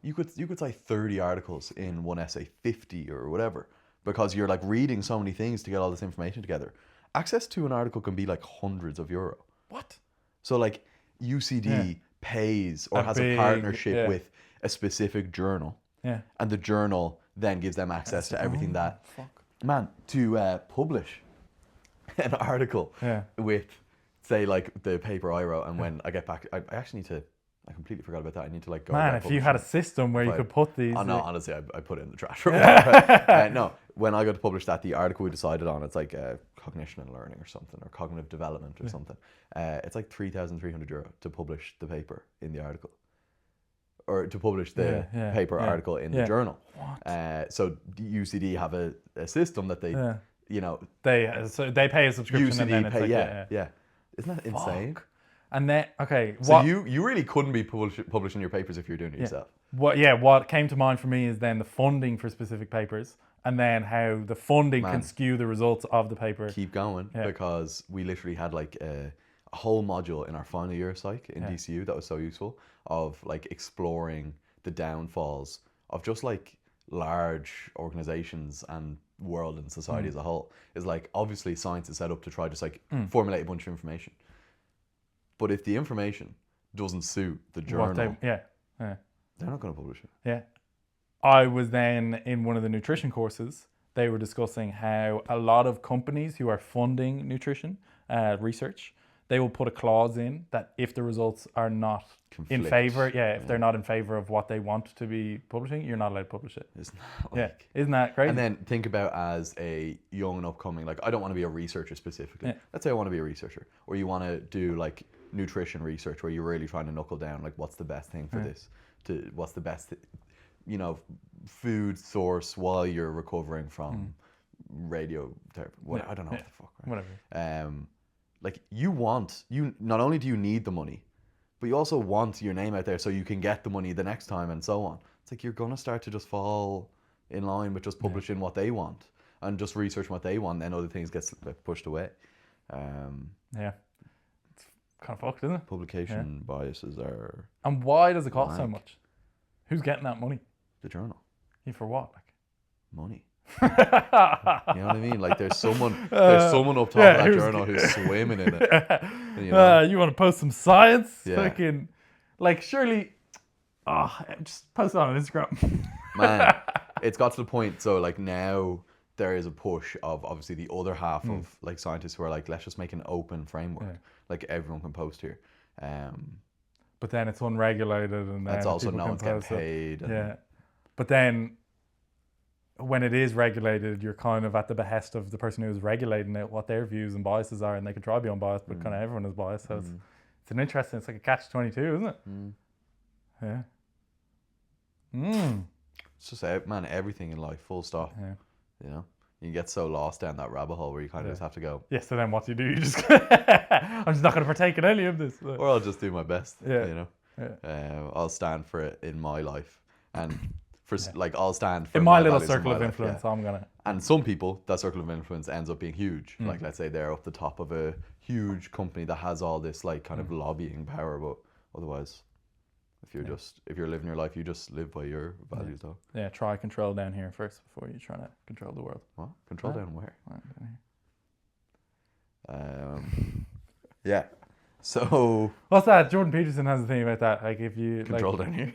you could cite 30 articles in one essay, 50 or whatever, because you're like reading so many things to get all this information together. Access to an article can be like hundreds of euro. What? So like UCD pays or A has big- a partnership yeah. with a specific journal, Yeah. and the journal then gives them access to everything that. Fuck. Man, to publish an article Yeah. with, say, like the paper I wrote, and when I get back, I actually need to. I completely forgot about that. I need to like go. Man, about if you had a publishing. system where you could put these. Oh no, like- honestly, I put it in the trash. No, when I got to publish that, the article we decided on, it's like cognition and learning or something, or cognitive development or something. It's like €3,300 to publish the paper in the article, or to publish the paper article in the journal. What? So UCD have a system that they, you know, They pay a subscription and then UCD it's pay. like, Yeah. Isn't that insane? And then okay, So what you really couldn't be publishing your papers if you're doing it yourself. what came to mind for me is then the funding for specific papers, and then how the funding can skew the results of the paper. Keep going, because we literally had like a whole module in our final year psych in DCU that was so useful, of like exploring the downfalls of just like large organizations and world and society as a whole. Is like, obviously science is set up to try just like formulate a bunch of information, but if the information doesn't suit the journal, they're not going to publish it. Yeah. I was then in one of the nutrition courses. They were discussing how a lot of companies who are funding nutrition research, they will put a clause in that if the results are not in favor, if they're not in favor of what they want to be publishing, you're not allowed to publish it. Isn't that like, Isn't that crazy? And then think about, as a young and upcoming, like, I don't want to be a researcher specifically. Let's say I want to be a researcher, or you want to do like nutrition research where you're really trying to knuckle down, like, what's the best thing for this? What's the best, food source while you're recovering from radiotherapy? I don't know what the fuck. Right? Whatever. Like, you not only do you need the money, but you also want your name out there so you can get the money the next time, and so on. It's like, you're going to start to just fall in line with just publishing what they want and just researching what they want, and other things get pushed away. It's kind of fucked, isn't it? Publication biases are And why does it cost so Wank. much? Who's getting that money? the journal. Yeah, for what? Money. You know what I mean? Like, there's someone up top of that journal who's swimming in it. You want to post some science? Yeah. Fucking, like, surely, just post it on Instagram. Man, it's got to the point, so like now there is a push of obviously the other half of like scientists who are like, let's just make an open framework. Like, everyone can post here. But then it's unregulated, and then That's also people no can one's getting post it. paid. Yeah. But then when it is regulated, you're kind of at the behest of the person who's regulating it, what their views and biases are, and they can try to be unbiased, but kind of everyone is biased. So it's an interesting, it's like a catch-22, isn't it? Yeah. It's just, man, everything in life, full stop. Yeah. You know, you can get so lost down that rabbit hole where you kind of just have to go, Yeah, so then what do? You just, I'm just not going to partake in any of this. or I'll just do my best. Yeah. You know, I'll stand for it in my life, and for like, I'll stand for In my little values in circle my of life, influence, I'm going to. And some people, that circle of influence ends up being huge. Like, let's say they're up the top of a huge company that has all this like kind of lobbying power, but otherwise, if you're living your life, you just live by your values, though. Yeah, try control down here first before you try to control the world. What? Control down where? Right, down here. Yeah. So What's that? Jordan Peterson has a thing about that. Like, if you control like, down here.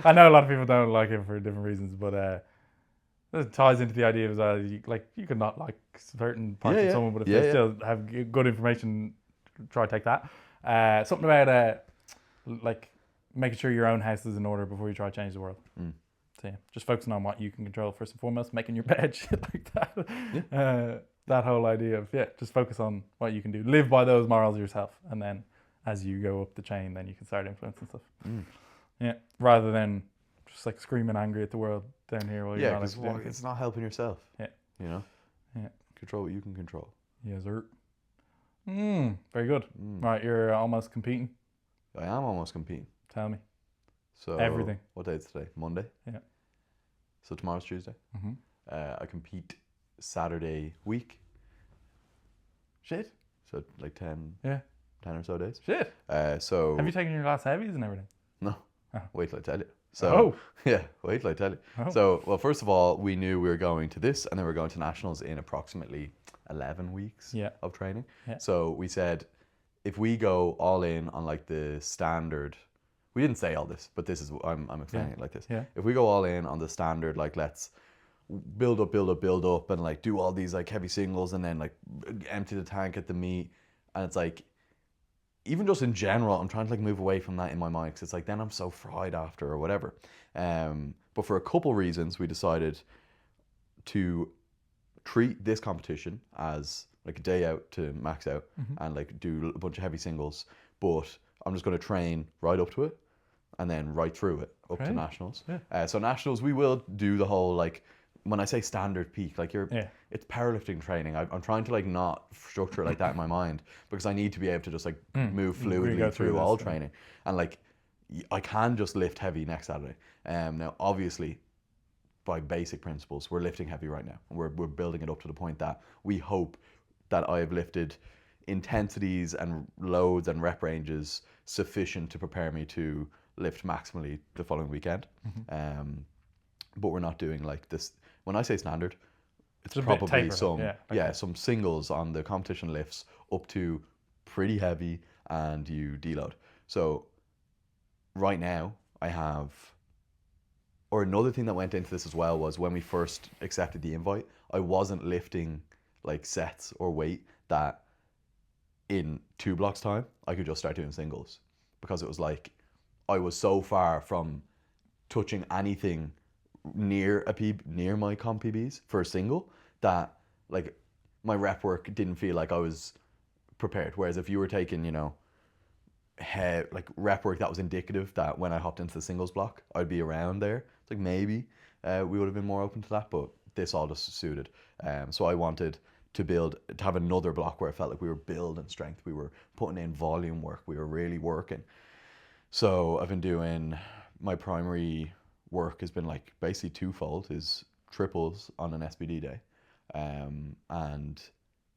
I know a lot of people don't like him for different reasons, but it ties into the idea of you could not like certain parts of someone, but if they still have good information, try to take that. Something about like making sure your own house is in order before you try to change the world. So yeah, just focusing on what you can control first and foremost, making your bed, shit like that. That whole idea of just focus on what you can do, live by those morals yourself, and then as you go up the chain, then you can start influencing stuff. Yeah, rather than just like screaming angry at the world down here while you're not actually doing it's not helping yourself. Yeah. You know. Yeah. Control what you can control. Yes, sir. Very good. Right, you're almost competing. I am almost competing. Tell me. So Everything. What day is today? Monday. Yeah. So tomorrow's Tuesday. I compete Saturday week. Shit. So like 10 Yeah. 10 or so days. Shit. So Have you taken your last heavies and everything? No. Wait till I tell you. So, Oh. yeah, wait till I tell you. Oh. So, well, first of all, we knew we were going to this, and then we were going to nationals in approximately 11 weeks Yeah. of training. Yeah. So we said, if we go all in on like the standard, we didn't say all this, but this is I'm explaining it like this. Yeah. If we go all in on the standard, like let's build up, and like do all these like heavy singles, and then like empty the tank at the meet, and it's like, even just in general, I'm trying to like move away from that in my mind, because it's like then I'm so fried after or whatever. But for a couple reasons, we decided to treat this competition as like a day out to max out and like do a bunch of heavy singles. But I'm just going to train right up to it and then right through it up to Right. nationals. Yeah. So nationals, we will do the whole like, when I say standard peak, like Yeah. it's powerlifting training. I'm trying to like not structure it like that in my mind, because I need to be able to just like move go fluidly through through all this, yeah. training. And like, I can just lift heavy next Saturday. Now, obviously, by basic principles, we're lifting heavy right now. We're building it up to the point that we hope that I've lifted intensities and loads and rep ranges sufficient to prepare me to lift maximally the following weekend. But we're not doing like this. When I say standard, it's a bit probably tapered, some yeah, some singles on the competition lifts up to pretty heavy, and you deload. So right now I have, or another thing that went into this as well was when we first accepted the invite, I wasn't lifting like sets or weight that in 2 blocks time I could just start doing singles, because it was like I was so far from touching anything near near my comp PBs for a single that like my rep work didn't feel like I was prepared. Whereas if you were taking, you know, like rep work that was indicative that when I hopped into the singles block I'd be around there, it's like maybe we would have been more open to that, but this all just suited. So I wanted to have another block where I felt like we were building strength, we were putting in volume work, we were really working. So I've been doing, my primary work has been like basically twofold, is triples on an SBD day, and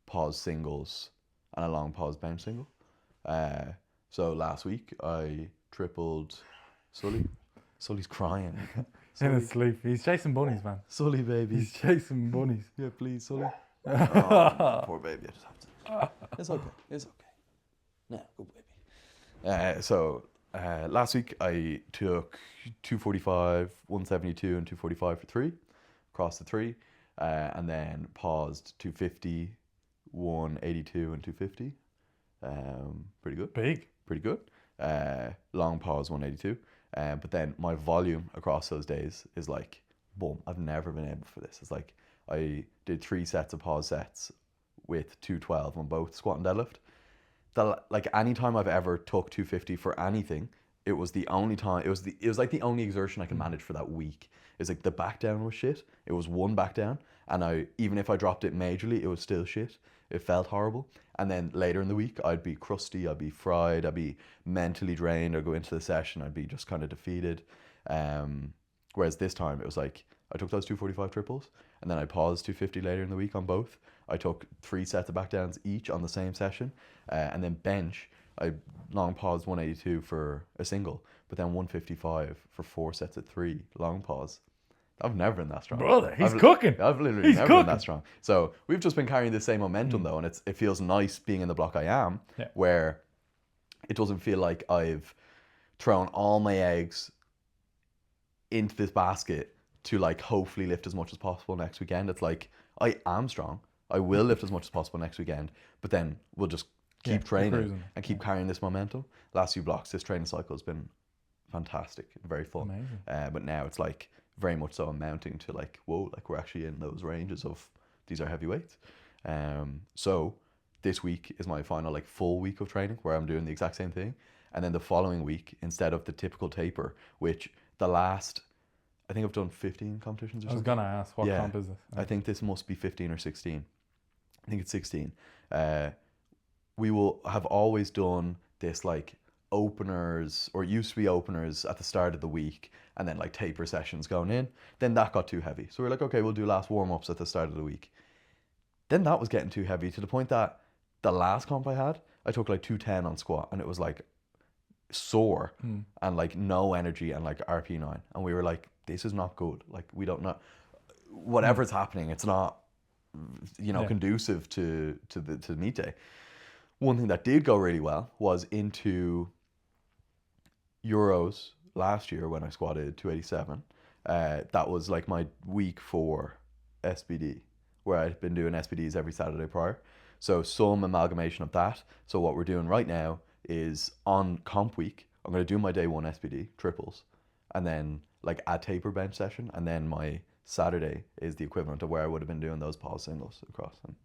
pause singles and a long pause bench single. So last week I tripled Sully. Sully's crying. In his sleep. He's chasing bunnies, man. Sully, baby. He's chasing bunnies. Yeah, please, Sully. Oh, poor baby. I just have to. It's okay. It's okay. No, good baby. So last week I took 245, 172, and 245 for 3, across the 3, and then paused 250, 182, and 250. Pretty good. Pretty good. Long pause 182. But then my volume across those days is like, boom, I've never been able for this. It's like I did 3 sets of pause sets with 212 on both squat and deadlift. Like any time I've ever took 250 for anything, it was the only time, it was like the only exertion I could manage for that week. It's like the back down was shit. It was one back down, and even if I dropped it majorly, it was still shit. It felt horrible. And then later in the week, I'd be crusty, I'd be fried, I'd be mentally drained. I'd go into the session, I'd be just kind of defeated. Whereas this time, it was like, I took those 245 triples, and then I paused 250 later in the week on both. I took 3 sets of back downs each on the same session. And then bench, I long paused 182 for a single, but then 155 for 4 sets of 3 long pause. I've never been that strong. Brother, he's cooking. I've literally never been that strong. So we've just been carrying the same momentum though, and it feels nice being in the block I am, where it doesn't feel like I've thrown all my eggs into this basket to like hopefully lift as much as possible next weekend. It's like, I am strong. I will lift as much as possible next weekend, but then we'll just keep training and keep carrying this momentum. Last few blocks, this training cycle has been fantastic, very fun. Amazing. But now it's like very much so amounting to like, whoa, like we're actually in those ranges of these are heavy weights. So this week is my final like full week of training where I'm doing the exact same thing. And then the following week, instead of the typical taper, which the last, I think I've done 15 competitions or something. I was gonna ask, what comp is this? I think this must be 15 or 16. I think it's 16. We will have always done this like openers, or used to be openers at the start of the week, and then like taper sessions going in. Then that got too heavy. So we're like, okay, we'll do last warm-ups at the start of the week. Then that was getting too heavy to the point that the last comp I had, I took like 210 on squat, and it was like, sore and like no energy and like RP9, and we were like, this is not good. Like we don't know whatever's happening. It's not conducive to the meet day. One thing that did go really well was into Euros last year when I squatted 287. That was like my week for SBD, where I'd been doing SBDs every Saturday prior. So some amalgamation of that. So what we're doing right now is on comp week, I'm going to do my day one SBD triples, and then like a taper bench session, and then my Saturday is the equivalent of where I would have been doing those pause singles across, and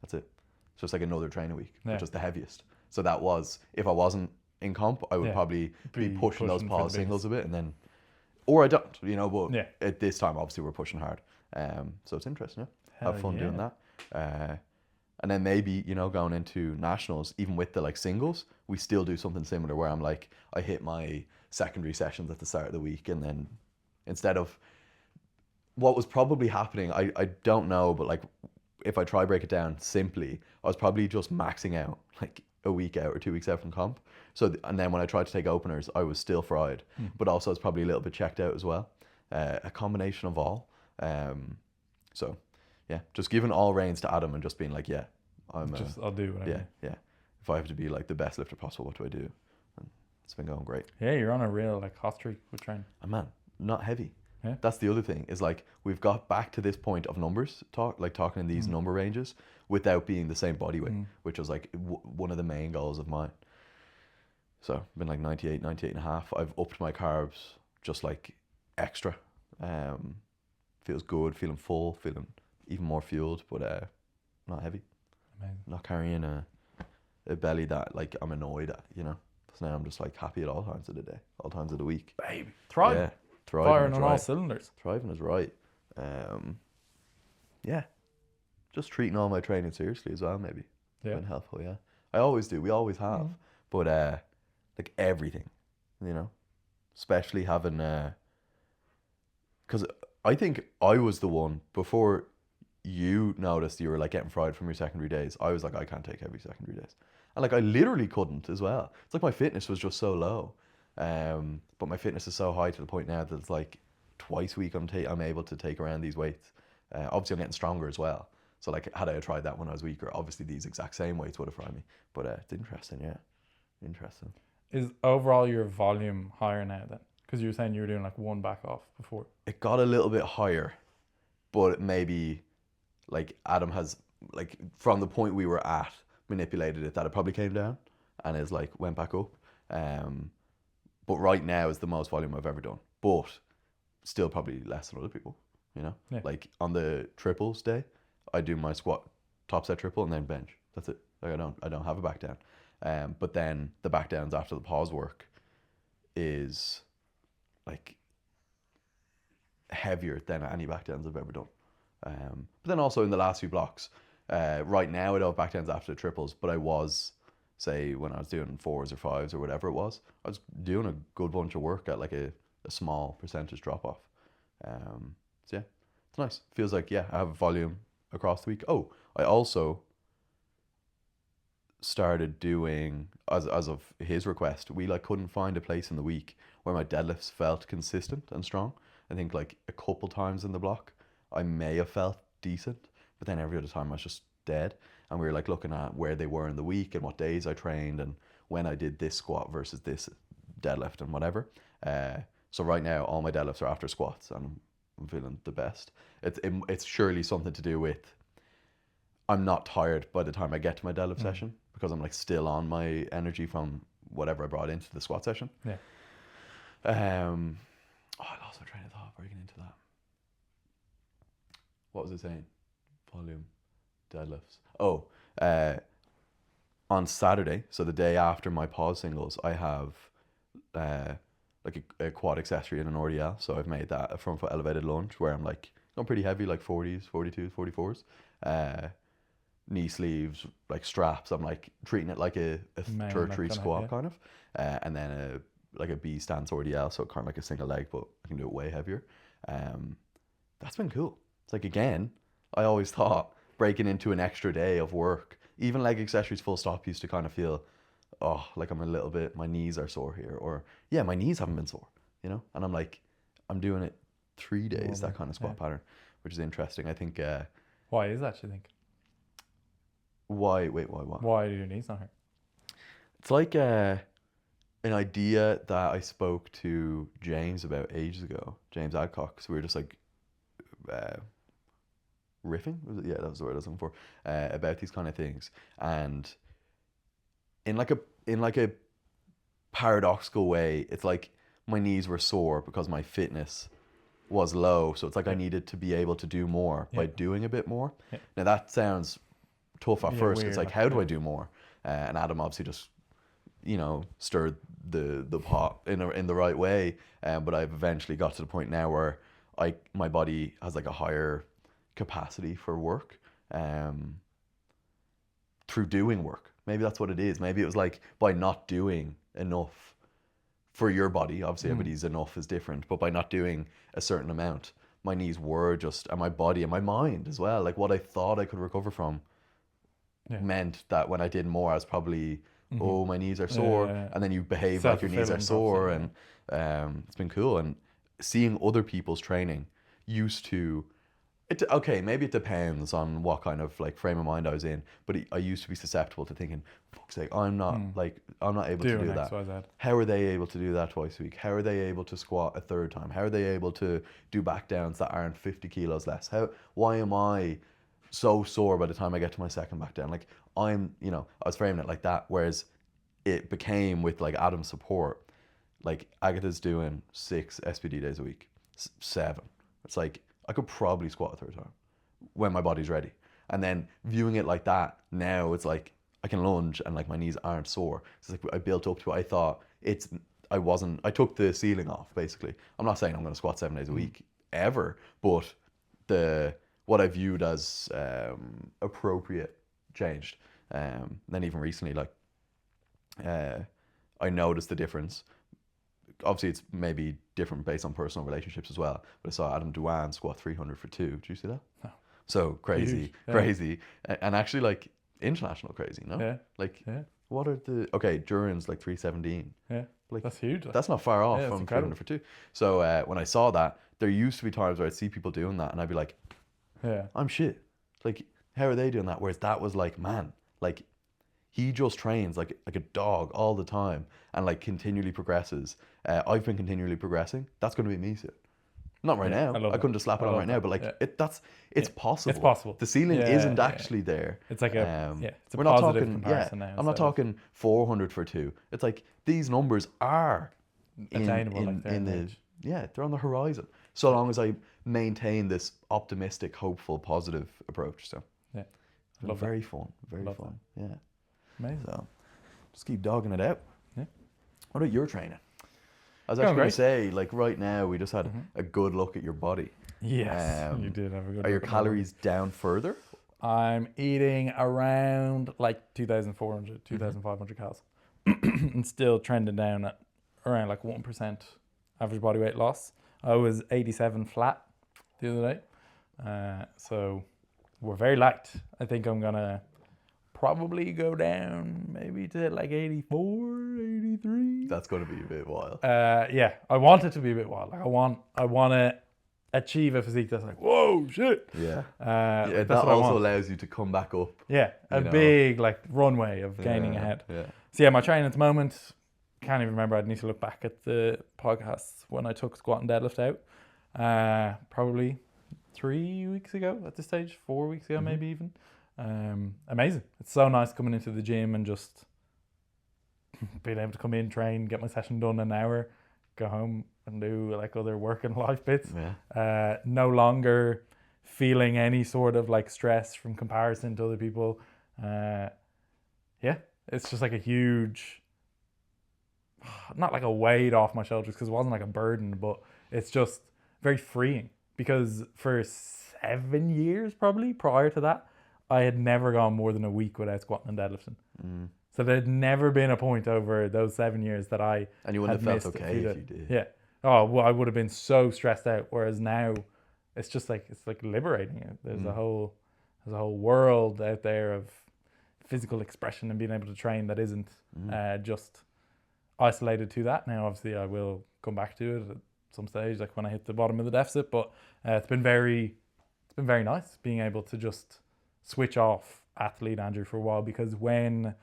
that's it. It's just like another training week, which is the heaviest. So that was, if I wasn't in comp, I would probably be pushing those pause singles a bit, and then, or I don't, but at this time, obviously we're pushing hard. So it's interesting, have fun doing that. And then maybe, going into nationals, even with the like singles, we still do something similar where I'm like, I hit my secondary sessions at the start of the week, and then instead of what was probably happening, I don't know, but like if I try break it down simply, I was probably just maxing out like a week out or 2 weeks out from comp. So, and then when I tried to take openers, I was still fried, but also I was probably a little bit checked out as well. A combination of all. So yeah, just giving all reins to Adam and just being like, I'll do whatever. Yeah. If I have to be like the best lifter possible, what do I do? And it's been going great. Yeah, you're on a real like hot streak with training. And man, not heavy. Yeah. That's the other thing, is like we've got back to this point of numbers talking in these number ranges without being the same body weight, which was like one of the main goals of mine. So I've been like 98 and a half. I've upped my carbs just like extra. Feels good, feeling full, feeling even more fueled, but not heavy. Amazing. Not carrying a belly that like I'm annoyed at, So now I'm just like happy at all times of the day, all times of the week. Baby, thriving. Yeah, thriving. Firing on all cylinders. Thriving is right. Yeah, just treating all my training seriously as well. Maybe been helpful. Yeah, I always do. We always have, but like everything, especially having because I think I was the one before you noticed you were like getting fried from your secondary days. I was like, I can't take heavy secondary days, and like I literally couldn't as well. It's like my fitness was just so low, but my fitness is so high to the point now that it's like twice a week I'm able to take around these weights. Obviously I'm getting stronger as well, so like had I tried that when I was weaker, obviously these exact same weights would have fried me. But it's interesting. Interesting. Is overall your volume higher now then? Because you were saying you were doing like one back off before. It got a little bit higher, but maybe like Adam has, like from the point we were at, manipulated it that it probably came down and is like went back up. But right now is the most volume I've ever done, but still probably less than other people, Like on the triples day, I do my squat, top set triple, and then bench. That's it. Like I don't have a back down. But then the back downs after the pause work is like heavier than any back downs I've ever done. But then also in the last few blocks, right now I don't have back downs after the triples, but I was, say when I was doing 4s or 5s or whatever it was, I was doing a good bunch of work at like a small percentage drop off. So yeah, it's nice. Feels like, I have volume across the week. Oh, I also started doing, as of his request, we like couldn't find a place in the week where my deadlifts felt consistent and strong. I think like a couple times in the block I may have felt decent, but then every other time I was just dead. And we were like looking at where they were in the week and what days I trained and when I did this squat versus this deadlift and whatever. So right now all my deadlifts are after squats and I'm feeling the best. It's surely something to do with I'm not tired by the time I get to my deadlift session, because I'm like still on my energy from whatever I brought into the squat session. Yeah. I lost my train of thought breaking into that. What was it saying? Volume, deadlifts. Oh, on Saturday, so the day after my pause singles, I have like a quad accessory and an RDL. So I've made that a front foot elevated lunge where I'm like going pretty heavy, like 40s, 42s, 44s. Knee sleeves, like straps. I'm like treating it like a tertiary squat kind of. And then like a B stance RDL, so kind of like a single leg, but I can do it way heavier. That's been cool. It's like, again, I always thought breaking into an extra day of work, even leg accessories full stop used to kind of feel oh, like I'm a little bit, my knees are sore here, or yeah, my knees haven't been sore, you know, and I'm like, I'm doing it 3 days, that kind of squat pattern, which is interesting. I think. Why is that, you think? Why? Wait, why? What? Why do your knees not hurt? It's like an idea that I spoke to James about ages ago, James Adcock. So we were just like riffing. Was it? Yeah, that was the word I was looking for. About these kind of things, and in like a paradoxical way, it's like my knees were sore because my fitness was low. So it's like I needed to be able to do more by doing a bit more. Yeah. Now that sounds tough at first. It's like, how do I do more? And Adam obviously just, stirred the pot in the right way. But I've eventually got to the point now where my body has like a higher capacity for work, through doing work. Maybe that's what it is. Maybe it was like by not doing enough for your body. Obviously, everybody's enough is different, but by not doing a certain amount, my knees were just, and my body and my mind as well, like what I thought I could recover from, meant that when I did more, I was probably, oh, my knees are sore, and then you behave like your knees are sore, and it's been cool. And seeing other people's training used to, okay, maybe it depends on what kind of like frame of mind I was in, but I used to be susceptible to thinking, fuck's sake, I'm not able to do that. XYZ. How are they able to do that twice a week? How are they able to squat a third time? How are they able to do back downs that aren't 50 kilos less? Why am I so sore by the time I get to my second back down? Like I was framing it like that, whereas it became with like Adam's support, like Agatha's doing 6 SPD days a week, 7. It's like, I could probably squat a third time when my body's ready. And then viewing it like that, now it's like I can lunge and like my knees aren't sore. It's like I built up to it. I thought I took the ceiling off basically. I'm not saying I'm going to squat 7 days a week ever, but what I viewed as appropriate changed. Then even recently, like I noticed the difference. Obviously, it's maybe different based on personal relationships as well. But I saw Adam Duane squat 300 for 2. Did you see that? No. So crazy, crazy, and actually like international crazy, no? Yeah. Like, what are Duran's like 317. Yeah. Like that's huge. That's not far off from 300 for 2. So when I saw that, there used to be times where I'd see people doing that, and I'd be like, I'm shit. Like, how are they doing that? Whereas that was like, man, like he just trains like a dog all the time and like continually progresses. I've been continually progressing. That's going to be me soon. Not right now. I couldn't just slap it on right now, but like it's possible. It's possible. The ceiling isn't actually there. It's like it's a we're not talking comparison now. I'm not talking 400 for 2. It's like these numbers are attainable. They're on the horizon. So long as I maintain this optimistic, hopeful, positive approach. So very fun. Very fun. That. Yeah. Amazing. So just keep dogging it out. Yeah. What about your training? I was actually going to say, like right now, we just had a good look at your body. Yes, you did have a good look. Are your calories down further? I'm eating around like 2,400, 2,500 calories and still trending down at around like 1% average body weight loss. I was 87 flat the other day. So we're very light. I think I'm going to probably go down maybe to like 84, 83. That's going to be a bit wild. Yeah, I want it to be a bit wild. Like I want to achieve a physique that's like, whoa, shit. Yeah. That also allows you to come back up. Yeah, big like runway of gaining ahead. Yeah. So yeah, my training at the moment, can't even remember. I'd need to look back at the podcasts when I took squat and deadlift out. Probably 3 weeks ago at this stage, 4 weeks ago maybe even. Amazing. It's so nice coming into the gym and just being able to come in, train, get my session done in an hour, go home and do like other work and life bits. Yeah. No longer feeling any sort of like stress from comparison to other people. It's just like a huge, not like a weight off my shoulders because it wasn't like a burden, but it's just very freeing because for 7 years probably prior to that, I had never gone more than a week without squatting and deadlifting. So there had never been a point over those 7 years that I and you wouldn't have felt okay if you did. Yeah. Oh well, I would have been so stressed out. Whereas now, it's just like liberating. There's a whole world out there of physical expression and being able to train that isn't just isolated to that. Now, obviously, I will come back to it at some stage, like when I hit the bottom of the deficit. But it's been very nice being able to just switch off athlete Andrew for a while, because when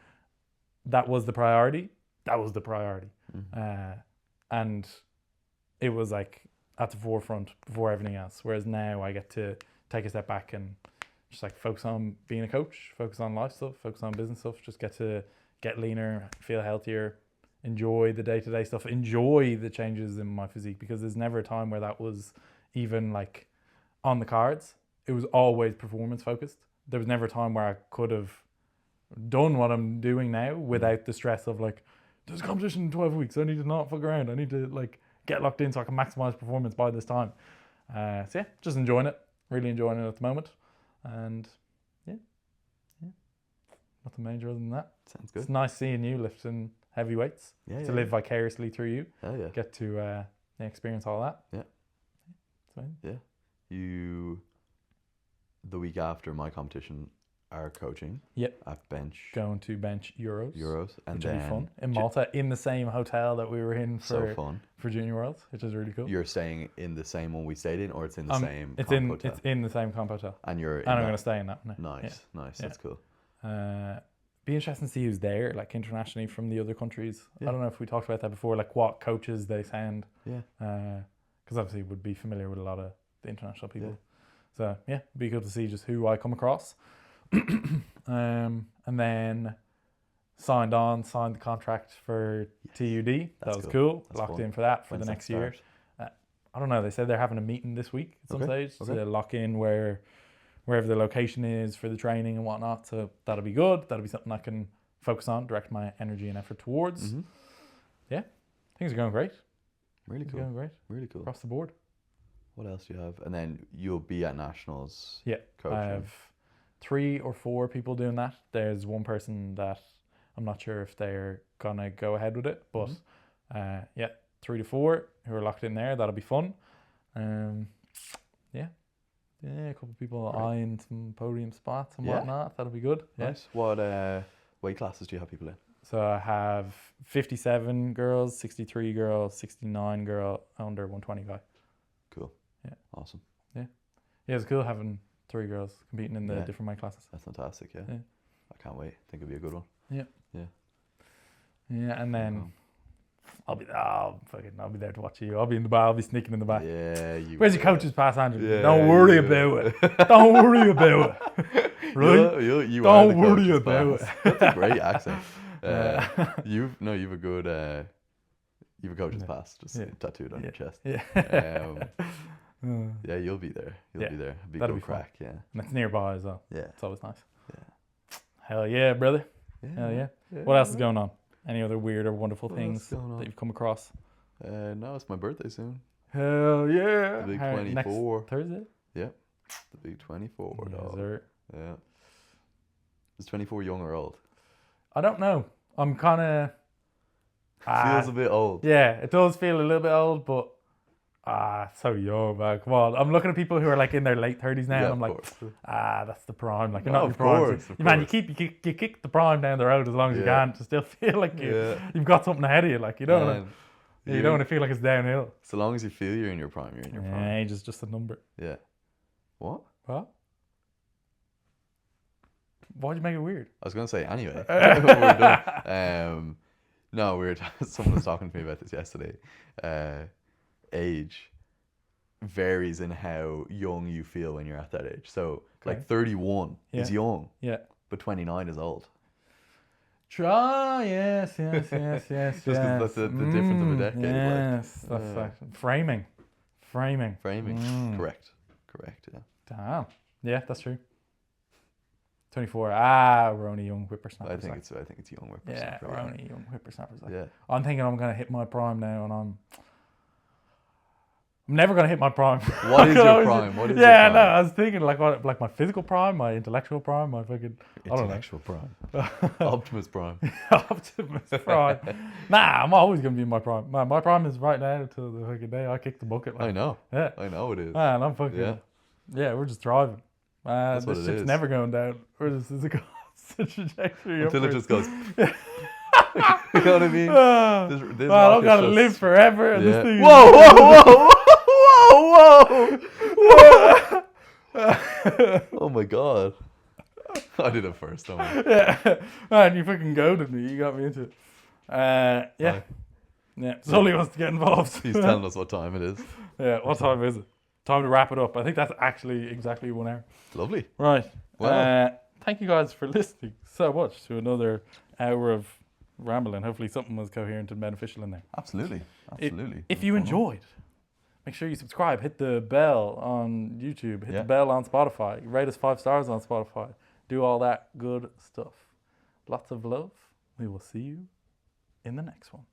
that was the priority, and it was like at the forefront before everything else. Whereas now I get to take a step back and just like focus on being a coach, focus on life stuff, focus on business stuff, just get to get leaner, feel healthier, enjoy the day-to-day stuff, enjoy the changes in my physique, because there's never a time where that was even like on the cards. It was always performance focused. There was never a time where I could have done what I'm doing now without the stress of like, there's a competition in 12 weeks. I need to not fuck around. I need to like get locked in so I can maximize performance by this time. So yeah, just enjoying it. Really enjoying it at the moment. And yeah. Nothing major other than that. Sounds good. It's nice seeing you lifting heavy weights. To live vicariously through you. Hell yeah. Get to experience all that. Yeah. So, yeah. You, the week after my competition, are coaching. Yep. At bench. Going to bench Euros. And which will then be fun. In Malta, in the same hotel that we were in so fun. For Junior Worlds, which is really cool. You're staying in the same one we stayed in, or it's in the same it's comp in hotel? It's in the same comp hotel. And you're I'm going to stay in that one. Nice. That's cool. Be interesting to see who's there, like internationally from the other countries. Yeah. I don't know if we talked about that before, like what coaches they send. Yeah. Because obviously would be familiar with a lot of the international people. Yeah. So yeah, it'd be good to see just who I come across. And then signed the contract for TUD. That was cool. That's locked fun. in for that for When's the that next year. start? I don't know. They said they're having a meeting this week at some stage to lock in wherever the location is for the training and whatnot. So that'll be good. That'll be something I can focus on, direct my energy and effort towards. Mm-hmm. Yeah, things are going great. Really cool. Going great. Really cool. Across the board. What else do you have? And then you'll be at nationals. Yeah, coaching. I have 3 or 4 people doing that. There's one person that I'm not sure if they're gonna go ahead with it, but 3 to 4 who are locked in there. That'll be fun. Yeah, a couple of people eyeing some podium spots and whatnot. That'll be good. Nice. What weight classes do you have people in? So I have 57 girls, 63 girls, 69 girl, under 120 guy. Cool. Yeah. Awesome. Yeah, it's cool having 3 girls competing in the different weight classes. That's fantastic. Yeah. I can't wait. I think it'll be a good one. Yeah. Yeah, and then I'll be there to watch you. I'll be in the bar. I'll be sneaking in the back. Yeah, Where's your coach's pass, Andrew? Yeah, Don't worry about it. Don't worry about it. Right? You Don't worry about it. That's a great accent. You've a good you've a coach's pass just tattooed on your chest. Yeah. Yeah, you'll be there. You'll be there. It'll be That'll good be crack. fun. Yeah. And it's nearby as well. Yeah. It's always nice. Yeah. Hell yeah, brother. Yeah. Hell yeah. What else is going on? Any other weird or wonderful things that you've come across? No, it's my birthday soon. Hell yeah. The big 24. Next Thursday? Yeah. The big 24, dog. Sir. Yeah. Is 24 young or old? I don't know. I'm kind of... Feels a bit old. Yeah, it does feel a little bit old, but so young, man. Come on. I'm looking at people who are like in their late 30s now, and I'm like, that's the prime. Like, you're not in your prime. Man, you kick the prime down the road as long as you can to still feel like you've got something ahead of you. Like, you don't want to feel like it's downhill. So long as you feel you're in your prime, you're in your prime. Age is just a number. Yeah. What? Why'd you make it weird? I was going to say, anyway. We're done. No, someone was talking to me about this yesterday. Age varies in how young you feel when you're at that age. So, like 31 is young, but 29 is old. Yes. Just because that's the difference of a decade. Yes, that's framing. Correct, yeah. Damn. Yeah, that's true. 24. We're only young whippersnappers. I think it's young whippersnappers. Yeah, we're only young whippersnappers. Yeah. I'm thinking I'm gonna hit my prime now, and I'm never gonna hit my prime. What is your prime? What is your prime? No, I was thinking like my physical prime, my intellectual prime, my fucking intellectual prime, Optimus Prime. Optimus Prime. Nah, I'm always gonna be in my prime. My prime is right now till the fucking day I kick the bucket. Like, I know. Yeah, I know it is. Man, I'm fucking. Yeah, we're just driving. That's what this it ship's is. never going down. We're just, the trajectory until it upwards. just goes. You know what I mean? This Well, I've rocket's got to just- live forever. And Yeah. this thing Whoa, whoa, whoa, whoa! Oh my god! I did it first, don't I? Yeah. Man, you fucking goaded me. You got me into it. Yeah. Hi. Yeah. Sully wants to get involved. He's telling us what time it is. Yeah. What time is it? Time to wrap it up. I think that's actually exactly 1 hour. Lovely. Right. Wow. Thank you guys for listening so much to another hour of rambling. Hopefully something was coherent and beneficial in there. Absolutely. Absolutely. If you enjoyed, make sure you subscribe. Hit the bell on YouTube. Hit the bell on Spotify. Rate us 5 stars on Spotify. Do all that good stuff. Lots of love. We will see you in the next one.